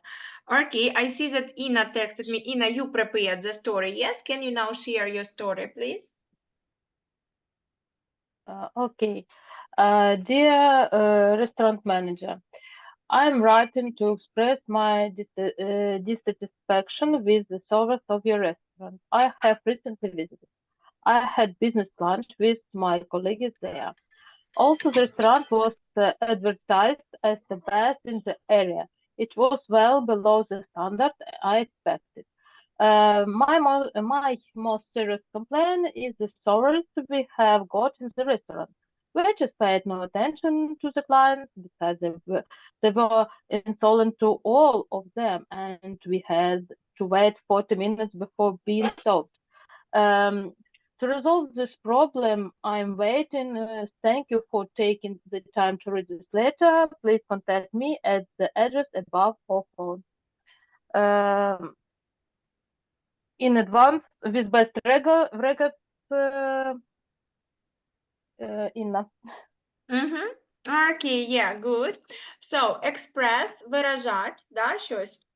Okay, I see that Ina texted me. Ina, you prepared the story, yes? Can you now share your story, please? Okay. Dear restaurant manager, I'm writing to express my dissatisfaction with the service of your restaurant. I have recently visited. I had business lunch with my colleagues there. Also, the restaurant was advertised as the best in the area. It was well below the standard I expected. My most serious complaint is the service we have got in the restaurant. Waiters paid no attention to the clients because they were insolent to all of them, and we had to wait 40 minutes before being served. To resolve this problem, I'm waiting. Thank you for taking the time to read this letter. Please contact me at the address above or phone. In advance, with best regards, Inna. Okay, yeah, good. So, express, виражать, да, щось.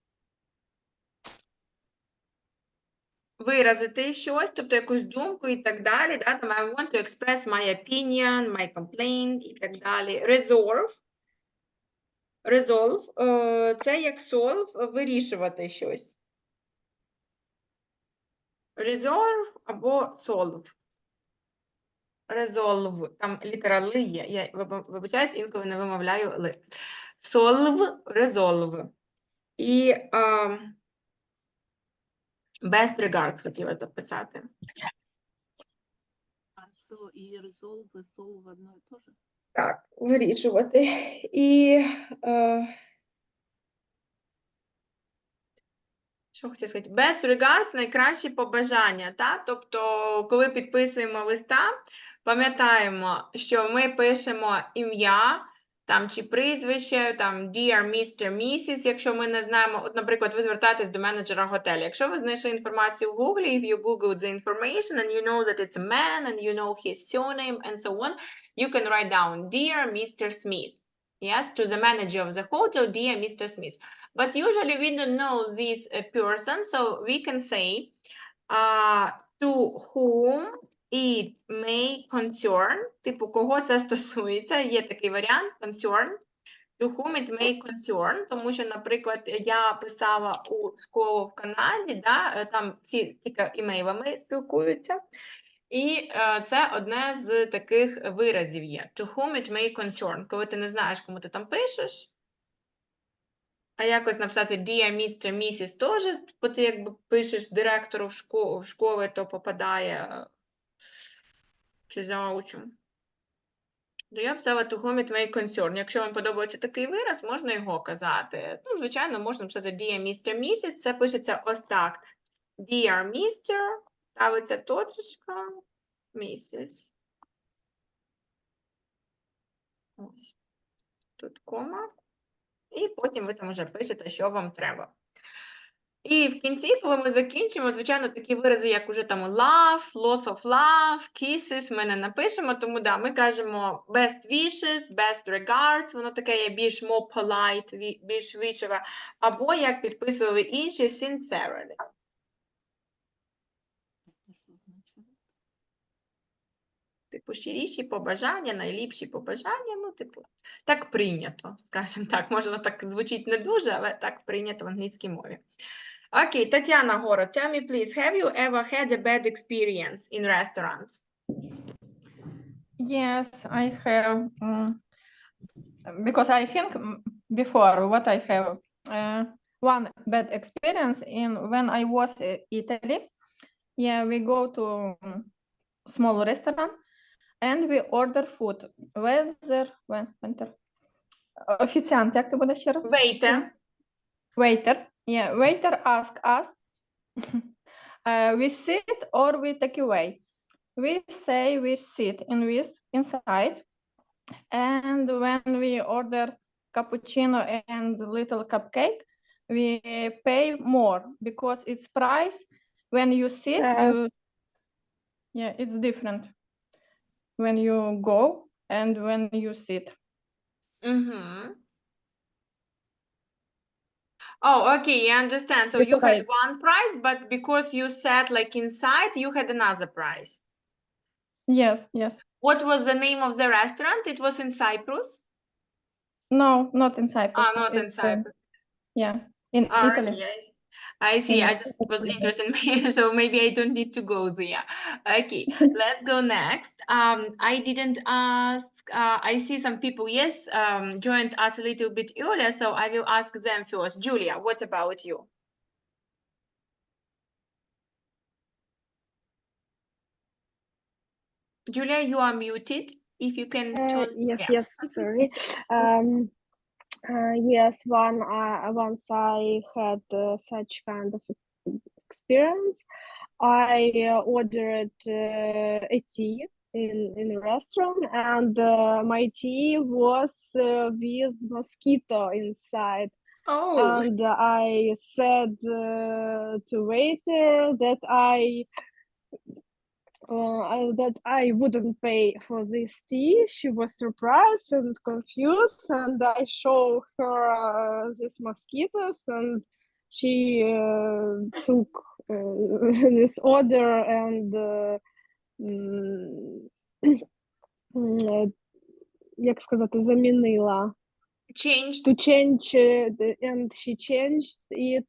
Виразити щось, тобто якусь думку і так далі, да, там I want to express my opinion, my complaint і так далі. Resolve, це як solve, вирішувати щось. Resolve або solve. Resolve, там літера Л є, я вибачаюсь, інколи не вимовляю Л. Solve, resolve. І best regards хотіла записати. А що, і resolve, і solve одно і те ж? Так, вирішувати. І що хотіла сказати? Best regards – найкращі побажання. Та? Тобто, коли підписуємо листа, пам'ятаємо, що ми пишемо ім'я, там, чи прізвище, там, dear Mr. Mrs., якщо ми не знаємо, от, наприклад, ви звертаєтесь до менеджера готелю. Якщо ви знайшли інформацію в Google, if you Googled the information and you know that it's a man and you know his surname and so on, you can write down, dear Mr. Smith. Yes, to the manager of the hotel, dear Mr. Smith. But usually we don't know this person, so we can say to whom it may concern, типу, кого це стосується, є такий варіант, concern, to whom it may concern, тому що, наприклад, я писала у школу в Канаді, да, там ці тільки імейлами спілкуються, і це одне з таких виразів є, to whom it may concern, коли ти не знаєш, кому ти там пишеш, а якось написати dear Mr. Mrs. теж, бо ти якби пишеш директору в школи, то попадає чи заучу. То я писала to whom it may concern. Якщо вам подобається такий вираз, можна його казати. Ну, звичайно, можна писати dear Mr. Mrs. Це пишеться ось так. Dear Mr. Ставиться точечка. Mrs. Ось. Тут кома. І потім ви там вже пишете, що вам треба. І в кінці, коли ми закінчимо, звичайно, такі вирази, як уже там love, loss of love, kisses, ми не напишемо, тому да, ми кажемо best wishes, best regards, воно таке є більш more polite, більш вічливе, або, як підписували інші, sincerely. Типу, щиріші побажання, найліпші побажання, ну, типу, так прийнято, скажімо так. Може, так звучить не дуже, але так прийнято в англійській мові. Okay, Tatiana Goro, tell me please, have you ever had a bad experience in restaurants? Yes, I have. Because I think before what I have one bad experience in when I was in Italy. Yeah, we go to small restaurant and we order food. Офіціант, як це буде ще раз? Waiter. Waiter. Yeah, waiter asked us we sit or we take away. We say we sit inside, and when we order cappuccino and little cupcake, we pay more because its price when you sit, it's different when you go and when you sit. Oh, okay, I understand. So you had one price, but because you sat like inside, you had another price. Yes, yes. What was the name of the restaurant? It was in Cyprus? No, not in Cyprus. Not in Cyprus. Yeah, in Italy. Okay. I see. I just was interested, so maybe I don't need to go there. Okay, let's go next. I didn't ask. I see some people, yes, joined us a little bit earlier, so I will ask them first. Julia, what about you? Julia, you are muted. If you can turn. Yes, sorry. Yes, once I had such kind of experience. I ordered a tea in a restaurant, and my tea was with mosquito inside. Oh. And I said to waiter that I wouldn't pay for this tea. She was surprised and confused, and I showed her these mosquitoes, and she took this order and як сказати, замінила. To change, and she changed it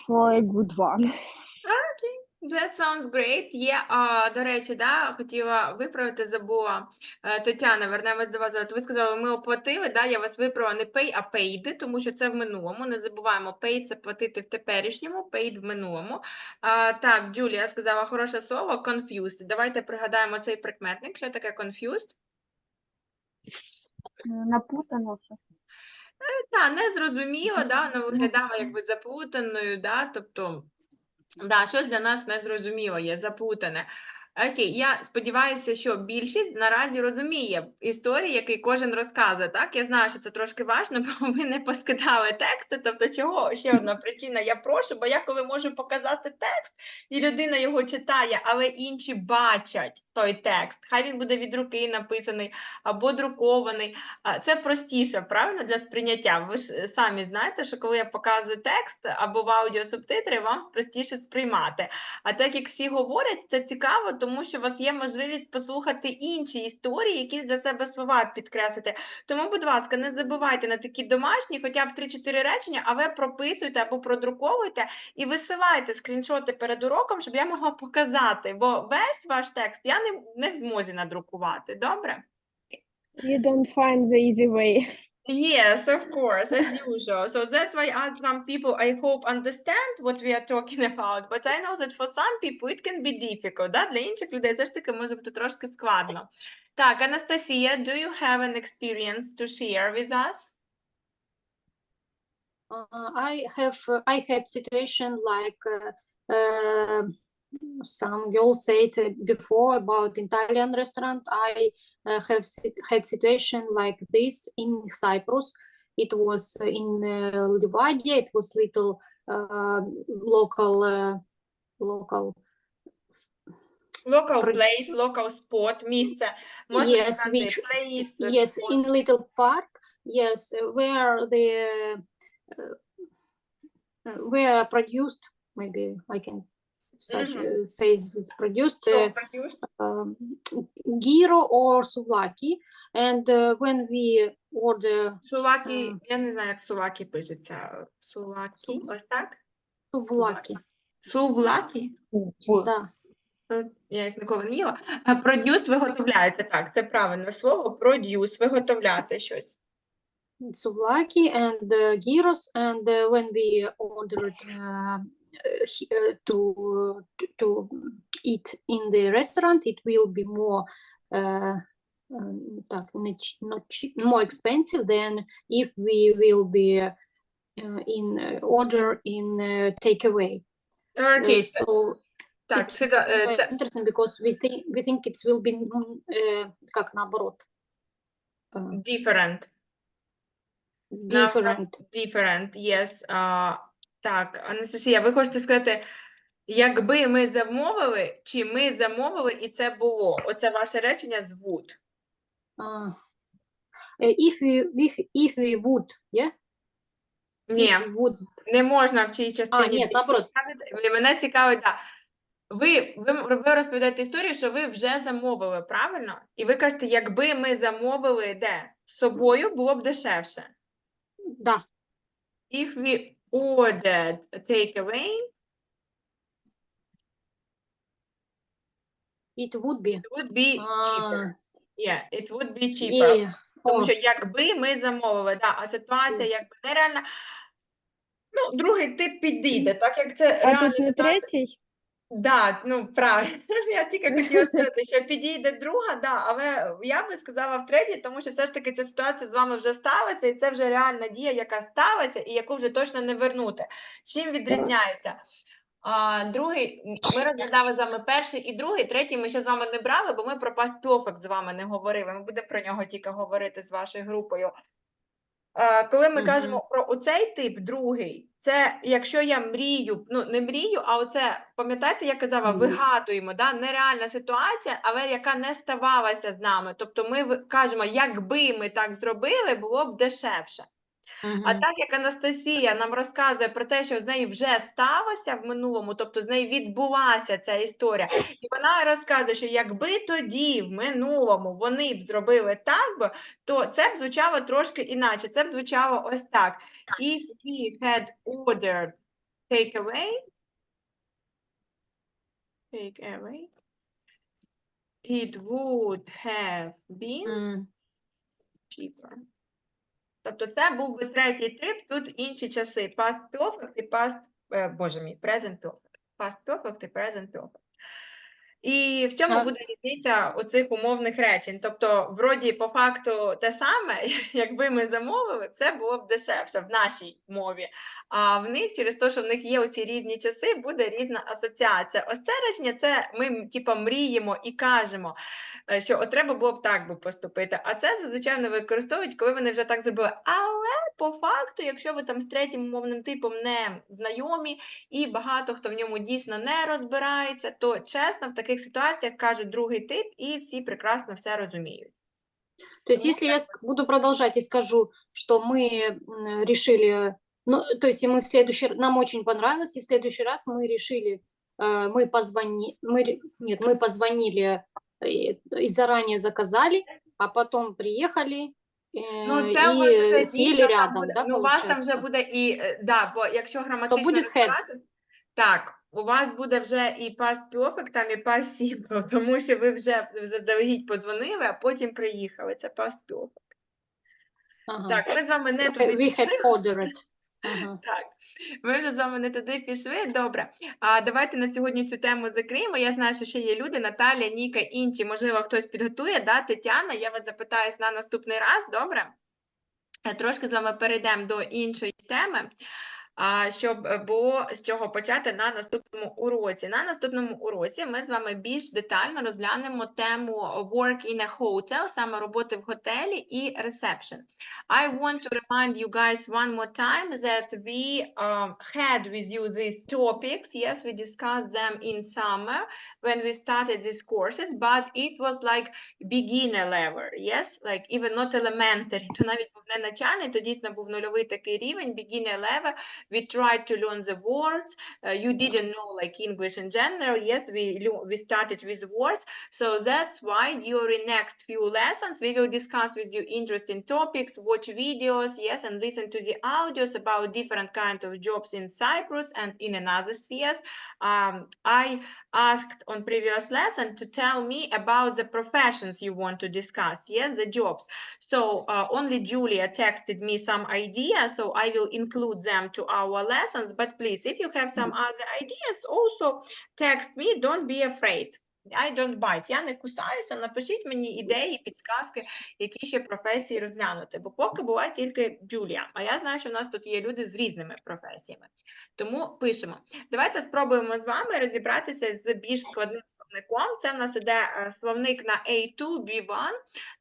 for a good one. Okay. That sounds great. Є, до речі, да, хотіла виправити, забула. Тетяна, вернемось до вас. От ви сказали, ми оплатили, да, я вас виправила не pay, а paid, тому що це в минулому. Не забуваємо, pay – це платити в теперішньому, paid – в минулому. Так, Джулія сказала хороше слово, confused. Давайте пригадаємо цей прикметник. Що таке confused? Напутано щось. Так, незрозуміло, да, вона виглядала якби заплутаною, да, тобто, да, щось для нас незрозуміло є, заплутане. Окей, я сподіваюся, що більшість наразі розуміє історії, які кожен розказує, так? Я знаю, що це трошки важливо, бо ви не поскидали тексти, тобто чого? Ще одна причина, я прошу, бо я коли можу показати текст, і людина його читає, але інші бачать той текст, хай він буде від руки написаний або друкований, це простіше, правильно, для сприйняття. Ви ж самі знаєте, що коли я показую текст або в аудіосубтитри, вам простіше сприймати. А так як всі говорять, це цікаво, тому що у вас є можливість послухати інші історії, якісь для себе слова підкреслити. Тому, будь ласка, не забувайте на такі домашні, хоча б 3-4 речення, але прописуйте або продруковуйте і висилайте скріншоти перед уроком, щоб я могла показати, бо весь ваш текст я не в змозі надрукувати. Добре? You don't find the easy way. Yes, of course, as usual. So that's why some people, I hope, understand what we are talking about. But I know that for some people it can be difficult. Да? Для інших людей це ж таки може бути трошки складно. Так, Анастасія, do you have an experience to share with us? I had situation like some girls said before about Italian restaurant. I have had situation like this in Cyprus. It was in Livadia. It was little local place, local spot, місце. Можна сказати, place, yes, spot. in little park. Yes, where produced, maybe I can say this is produced, gyro or souvlaki, and when we order souvlaki, я не знаю, як souvlaki пишеться. Souvlaki, ось так? Souvlaki. Souvlaki? Да. Я їх ніколи не їла. Продюс виготовляється, так, це правильне слово, продюс, виготовляти щось. Souvlaki and gyros, and when we ordered to eat in the restaurant, it will be more not cheap, more expensive than if we will be in order in takeaway. Окей. So Так, it's це interesting because we think it will be как наоборот. different. Different. Different, yes. Так, Анастасія, ви хочете сказати, якби ми замовили, чи ми замовили, і це було? Оце ваше речення з would. If we would, yeah? Ні, If we would. не можна в цій частині. Ні, наоборот. Мене цікавить, так. Ви розповідаєте історію, що ви вже замовили, правильно? І ви кажете, якби ми замовили де? З собою, було б дешевше. Да. If we ordered takeaway, It would be. it would be cheaper. Yeah, it would be cheaper. Yeah. Тому що якби ми замовили, да, а ситуація Yes. якби нереальна. Ну, другий тип підійде, так як це А реальна тут не ситуація. третій? Да, ну правильно. Я тільки хотіла сказати, що підійде друга, да, але я би сказала в третій, тому що все ж таки ця ситуація з вами вже сталася, і це вже реальна дія, яка сталася, і яку вже точно не вернути. Чим відрізняється? Другий, ми розглядали з вами перший і другий, третій ми ще з вами не брали, бо ми про past perfect з вами не говорили. Ми будемо про нього тільки говорити з вашою групою. Коли ми кажемо про оцей тип, другий, це якщо я мрію, ну не мрію, а оце, пам'ятаєте, я казала, вигадуємо, да? Нереальна ситуація, але яка не ставалася з нами. Тобто ми кажемо, якби ми так зробили, було б дешевше. А так як Анастасія нам розказує про те, що з нею вже сталося в минулому, тобто з нею відбулася ця історія, і вона розказує, що якби тоді в минулому вони б зробили так би, то це б звучало трошки іначе. Це б звучало ось так. If we had ordered takeaway, it would have been cheaper. Тобто це був би третій тип, тут інші часи. Past perfect і present perfect. Past perfect і present perfect. І в цьому буде різниця оцих умовних речень. Тобто, вроді, по факту те саме, якби ми замовили, це було б дешевше в нашій мові. А в них, через те, що в них є оці різні часи, буде різна асоціація. Ось це речення, це ми, типу, мріємо і кажемо, що треба було б так би поступити. А це, зазвичай, не використовують, коли вони вже так зробили. Але, по факту, якщо ви там з третім мовним типом не знайомі, і багато хто в ньому дійсно не розбирається, то, чесно, в таких ситуациях кажут другий тип, и все прекрасно все разумеют. То есть, если я буду продолжать и скажу, что мы решили, ну, то есть мы в следующий, нам очень понравилось, и в следующий раз мы решили, мы позвонили и заранее заказали, а потом приехали Ну, це у вас и вже сели рядом, буде, да, ну, у вас там вже буде і, да, бо якщо граматично буде розбирати, так, у вас буде вже і past perfect, там і past simple, тому що ви вже заздалегідь подзвонили, а потім приїхали. Це past perfect. Так, ми з вами не туди пішли. Так, ми вже з вами не туди пішли. Добре. Давайте на сьогодні цю тему закриємо. Я знаю, що ще є люди, Наталя, Ніка, інші. Можливо, хтось підготує, да, Тетяна, я вас запитаюсь на наступний раз, добре? Трошки з вами перейдемо до іншої теми, щоб було з чого почати на наступному уроці. На наступному уроці ми з вами більш детально розглянемо тему work in a hotel, саме роботи в готелі і reception. I want to remind you guys one more time that we had with you these topics. Yes, we discussed them in summer when we started these courses, but it was like beginner level, yes, like even not elementary. То навіть був не начальний, то дійсно був нульовий такий рівень, beginner level. We tried to learn the words. You didn't know like English in general. Yes, we started with words. So that's why during next few lessons, we will discuss with you interesting topics, watch videos, yes, and listen to the audios about different kinds of jobs in Cyprus and in another spheres. I asked on previous lesson to tell me about the professions you want to discuss, yes, the jobs. So only Julia texted me some ideas, so I will include them to our lessons, but please, if you have some other ideas, also text me, don't be afraid. I don't bite. Я не кусаюся. Напишіть мені ідеї, підсказки, які ще професії розглянути. Бо поки буває тільки Джулія. А я знаю, що в нас тут є люди з різними професіями. Тому пишемо. Давайте спробуємо з вами розібратися з більш складним словником. Це в нас іде словник на A2, B1.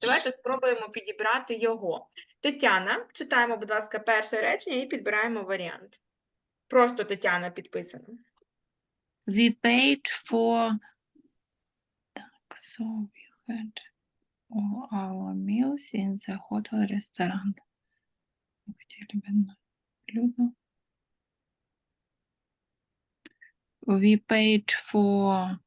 Давайте спробуємо підібрати його. Тетяна, читаємо, будь ласка, перше речення і підбираємо варіант. Просто Тетяна підписано. We paid for... Так, so we had all our meals in the hotel restaurant. Мы хотели бы на блюдо. We paid for...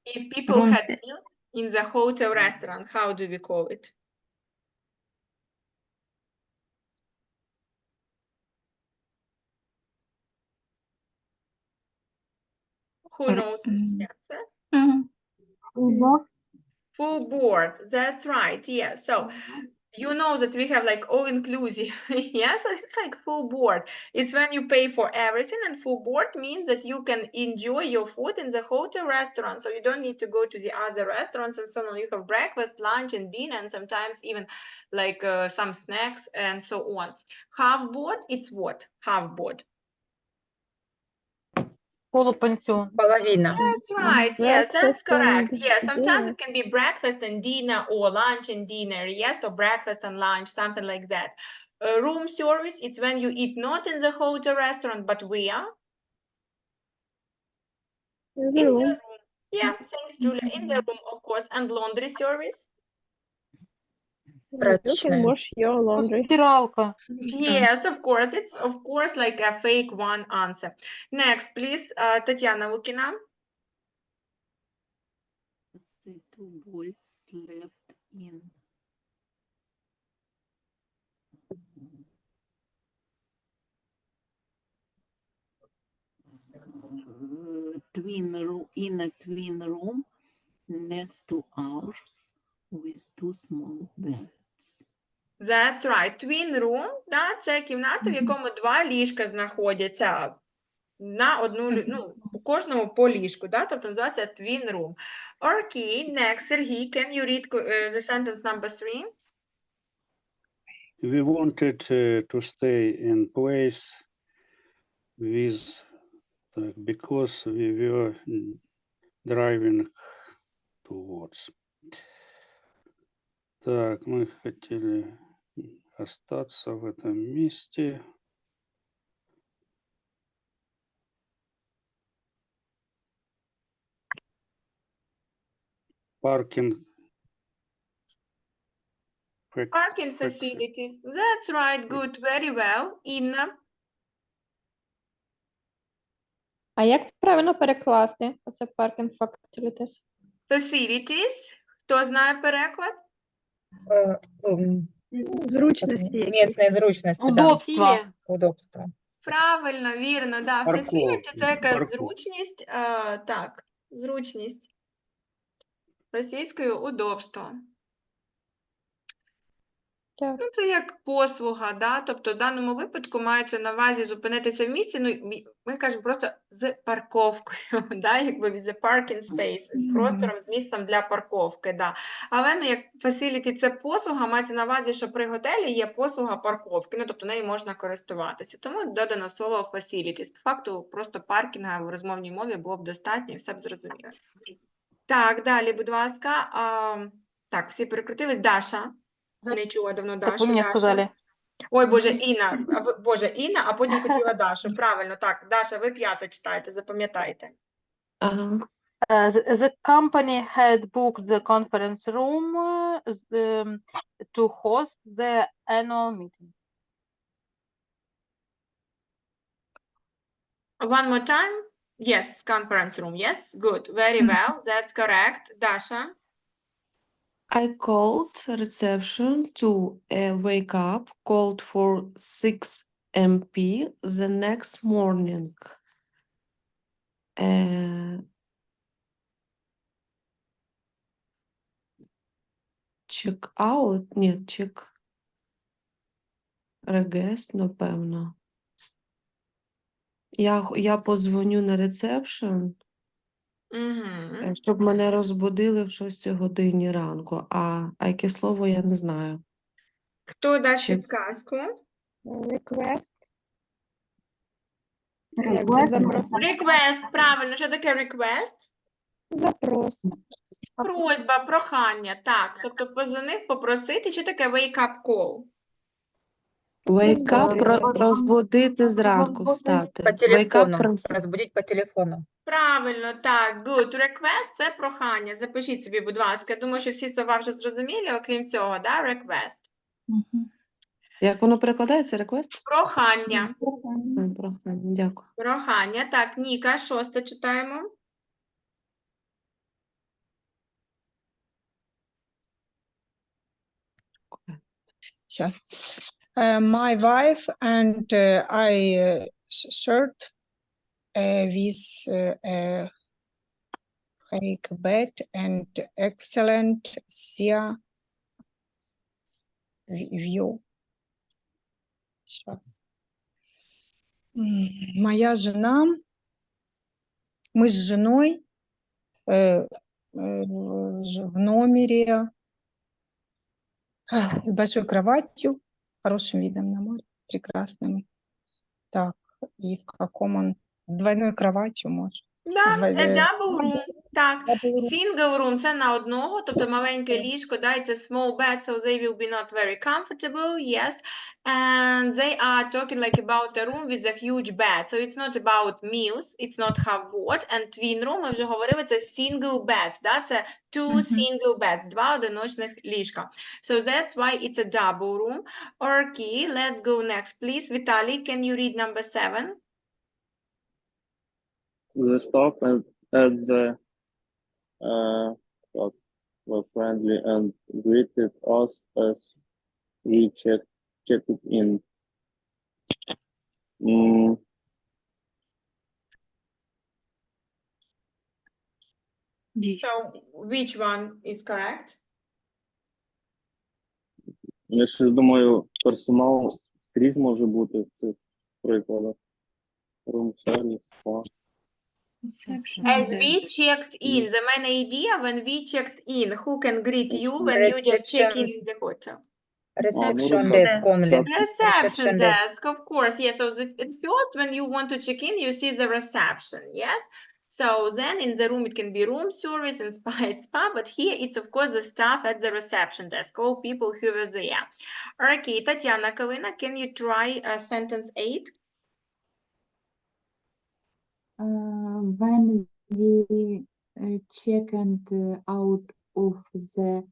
If people room had meal in the hotel restaurant, how do we call it? Who knows the answer? Full board. That's right. Yeah. So you know that we have like all inclusive. Yes, it's like full board. It's when you pay for everything, and full board means that you can enjoy your food in the hotel restaurant. So you don't need to go to the other restaurants and so on. You have breakfast, lunch, and dinner, and sometimes even like some snacks and so on. Half board, it's what? Half board. Полупансион. That's right. Yes, that's Breakfast correct. and Yeah, sometimes dinner. it can be breakfast and dinner or lunch and dinner. Yes, or breakfast and lunch, something like that. Room service, it's when you eat not in the hotel restaurant, but where? In the In the room. room. Yeah, thanks, Julia. In the room, of course. And laundry service? You can wash your laundry. Стиралка. Yes, of course. It's, of course, like a fake one answer. Next, please, Tatiana Lukina. The two boys slept in in a twin room next to ours with two small beds. That's right. Twin room, да, це кімната, в якому два ліжка знаходяться на одну, ну, у кожному по ліжку, да, тобто називається twin room. Okay, next, Сергій, can you read the sentence number 3? We wanted to stay in place with because we were driving towards. Так, мы хотели остаться в этом месте. Паркинг. Parking facilities. That's right, good, very well. Інна? А як правильно перекласти оце parking facilities? Facilities. Хто знає переклад? Зручності. Местные зручности, да. Удобство. Удобство. Правильно, вірно, да. Парковки, Facility – це якась парковки. зручність, так, зручність. Російською – удобство. Так. Ну, це як послуга, да? Тобто в даному випадку мається на увазі зупинитися в місці, ну, ми кажемо просто з парковкою, да? Якби the parking space, з простором, з місцем для парковки, да. Але, ну, як facility – це послуга, мається на увазі, що при готелі є послуга парковки, ну, тобто нею можна користуватися. Тому додано слово facilities. По факту просто паркінга в розмовній мові було б достатньо, і все б зрозуміло. Так, далі, будь ласка. Так, всі перекрутились. Даша. Не чула давно Так Дашу. вы мне Даша. сказали. Ой, Боже, Інна. Інна, а потім хотіла Дашу. Правильно, так. Даша, ви п'яту читаєте, запам'ятайте. The company had booked the conference room to host the annual meeting. One more time. Yes, conference room. Yes, good. Very well. That's correct. Даша. I called reception to wake up, called for 6 MP the next morning. Check out? Ні, check. Reguest, напевно. Я позвоню на ресепшн, Угу. щоб мене розбудили в 6 годині ранку. А яке слово я не знаю. Хто дасть Чи- підсказку? Request. Request. Request, правильно. Що таке request? Запрос. Просьба, прохання, так. Тобто позвонив, попросити. Що таке wake up call? Wake up, Розбудити. розбудити зранку, встати. По Wake up, телефону. Разбудить по телефону. Правильно, так, good. Request – це прохання. Запишіть собі, будь ласка. Я думаю, що всі слова вже зрозуміли, окрім цього, да? Request. Як воно перекладається, request? Прохання. Прохання, дякую. Прохання. Так, Ніка, 6 читаємо. Сейчас. My wife and I shared with a fake bed and excellent sea view. Сейчас. Моя жена, мы с женой в номере с большой кроватью, хорошим видом на море, прекрасным. Так, и в каком он? С двойной кроватью, может? Да, double room. Так, single room – це на одного, тобто маленьке ліжко, да, it's a small bed, so they will be not very comfortable, yes. And they are talking like about a room with a huge bed, so it's not about meals, it's not half-board. And twin room, ми вже говорили, це single beds, да, це two single beds, два одиночних ліжка. So that's why it's a double room. Okay, let's go next, please. Vitaly, can you read number 7? The staff at the shop were friendly and greeted us as we checked in. So, which one is correct? Я ще думаю, персонал скрізь може бути в цих прикладах. Room service, spa. As we checked in, the main idea when we checked in, who can greet you when you just check in the hotel? Reception desk only. Reception desk, of course, yes. So at first, when you want to check in, you see the reception, yes? So then in the room, it can be room service and spa, but here it's, of course, the staff at the reception desk, all people who were there. Okay, Tatiana Kalina, can you try sentence 8? When we checked out of the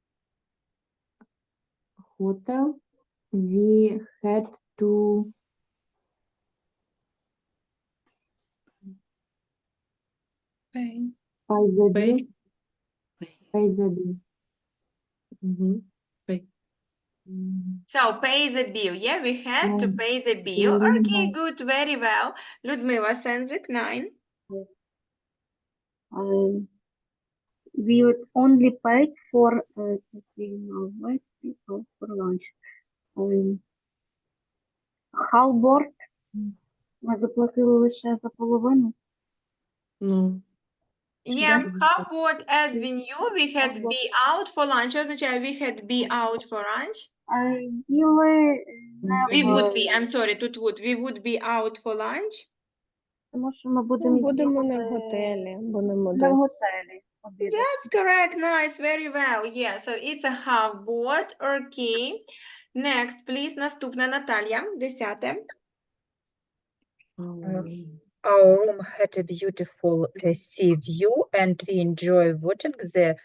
hotel, we had to Pay. pay the bill. Pay the bill. So pay the bill, yeah, we had to pay the bill. Okay, good, very well. Ludmila Senzik, 9. We would only paid for for lunch. Half-board. Ми заплатили лише за половину. Ну, Yeah, half-board, as we knew, we had be out for lunch. Що означає we had be out for lunch? Їли We would be, I'm sorry, тут would. We would be out for lunch. Тому що ми будемо не в готелі, будемо не в готелі. That's correct, nice, very well. Yeah, so it's a half-board, okay. Next, please, наступна Наталія, 10. Our room had a beautiful sea view and we enjoy watching the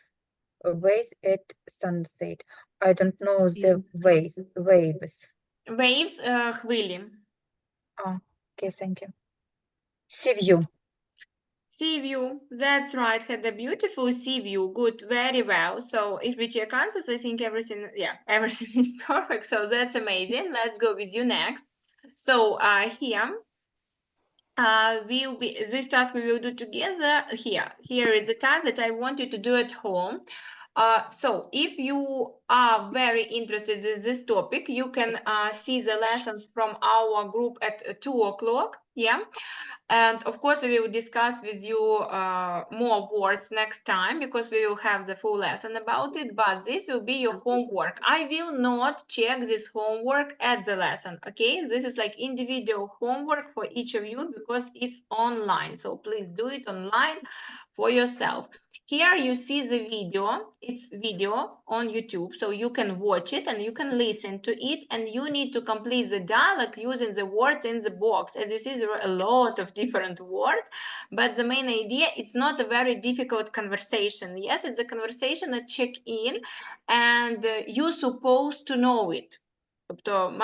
waves at sunset. I don't know the waves. Waves, хвилі. Oh, okay, thank you. Sea view. Sea view, that's right, had a beautiful sea view, good, very well. So if we check answers, I think everything, yeah, everything is perfect, so that's amazing. Let's go with you next. So here, this task we will do together here. Here is the task that I want you to do at home. So if you are very interested in this topic, you can see the lessons from our group at 2 o'clock, yeah? And of course, we will discuss with you more words next time because we will have the full lesson about it, but this will be your homework. I will not check this homework at the lesson, okay? This is like individual homework for each of you because it's online. So please do it online for yourself. Here you see the video, it's video on YouTube, so you can watch it and you can listen to it, and you need to complete the dialogue using the words in the box. As you see, there are a lot of different words, but the main idea, it's not a very difficult conversation. Yes, it's a conversation at check-in, and you're supposed to know it. Тобто,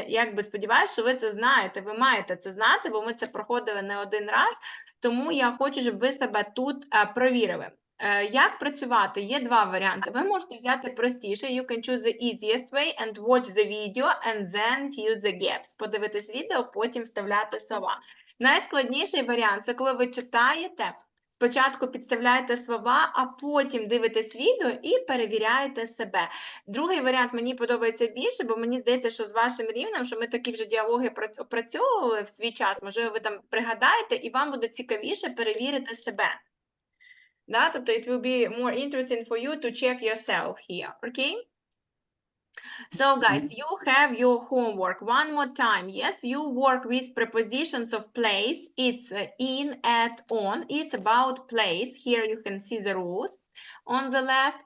якби сподіваюся, що ви це знаєте, ви маєте це знати, бо ми це проходили не один раз, тому я хочу, щоб ви себе тут провірили. Як працювати? Є два варіанти. Ви можете взяти простіше. You can choose the easiest way and watch the video and then fill the gaps. Подивитись відео, потім вставляти слова. Найскладніший варіант – це коли ви читаєте, спочатку підставляєте слова, а потім дивитесь відео і перевіряєте себе. Другий варіант мені подобається більше, бо мені здається, що з вашим рівнем, що ми такі вже діалоги опрацьовували в свій час, можливо, ви там пригадаєте, і вам буде цікавіше перевірити себе. Да? Тобто, it will be more interesting for you to check yourself here, okay? So, guys, you have your homework. One more time, yes, you work with prepositions of place. It's in, at, on. It's about place. Here you can see the rules on the left.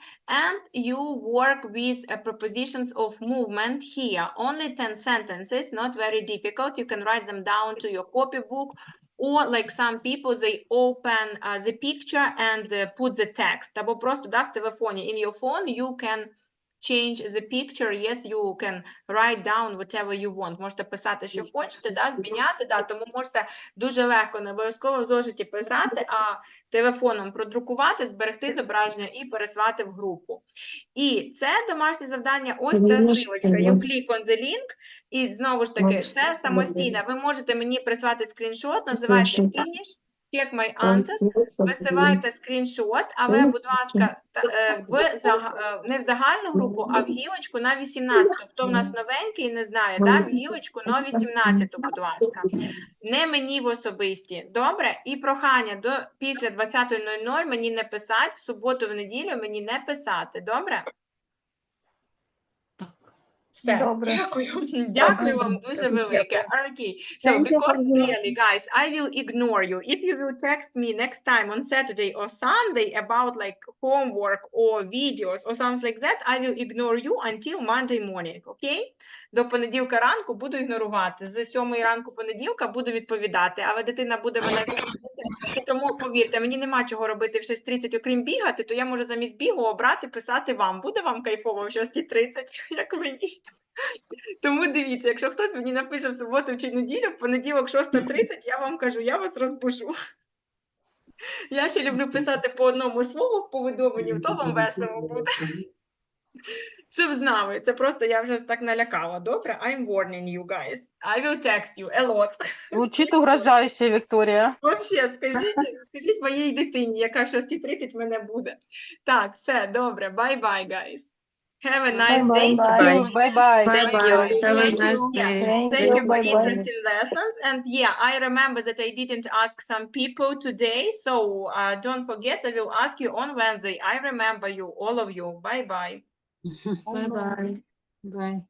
And you work with prepositions of movement here. Only 10 sentences, not very difficult. You can write them down to your copybook. Or like some people, they open the picture and put the text. Або просто в телефоні. In your phone, you can change the picture. Yes, you can write down whatever you want. Можете писати, що хочете, зміняти, тому можете дуже легко, не обов'язково в зошиті писати, а телефоном продрукувати, зберегти зображення і переслати в групу. І це домашнє завдання, ось ця ссылочка. You click on the link, і знову ж таки, це самостійно. Ви можете мені прислати скріншот, називається finish, check my answers, висилайте скріншот, але, будь ласка, не в загальну групу, а в гілочку на 18-ту. Хто в нас новенький, не знає, в гілочку на 18-ту, будь ласка. Не мені в особисті. Добре? І прохання, після 20:00 мені не писати, в суботу, в неділю мені не писати. Добре? Все, дякую вам дуже велике. Okay. So, because really, guys, I will ignore you. If you will text me next time on Saturday or Sunday about like homework or videos or something like that, I will ignore you until Monday morning, okay? До понеділка ранку буду ігнорувати. З 7 ранку понеділка буду відповідати, але дитина буде мене відповідати. Тому, повірте, мені нема чого робити в 6:30, окрім бігати, то я можу замість бігу обрати, писати вам. Буде вам кайфово в 6:30, як мені? Тому дивіться, якщо хтось мені напише в суботу чи неділю, в понеділок 6:30, я вам кажу, я вас розбужу. Я ще люблю писати по одному слову в повідомленні, то вам весело буде. Щоб знали, це просто я вже так налякала. Добре? I'm warning you guys. I will text you a lot. Звучить угрожающе, Вікторія. Вообще, скажіть моїй дитині, яка в 6:30 мене буде. Так, все, добре. Bye-bye, guys. Have a nice day. Bye-bye. Thank you. Have a nice day. Thank you for interesting lessons. And yeah, I remember that I didn't ask some people today. So don't forget, I will ask you on Wednesday. I remember you, all of you. Bye-bye. Bye-bye. Bye.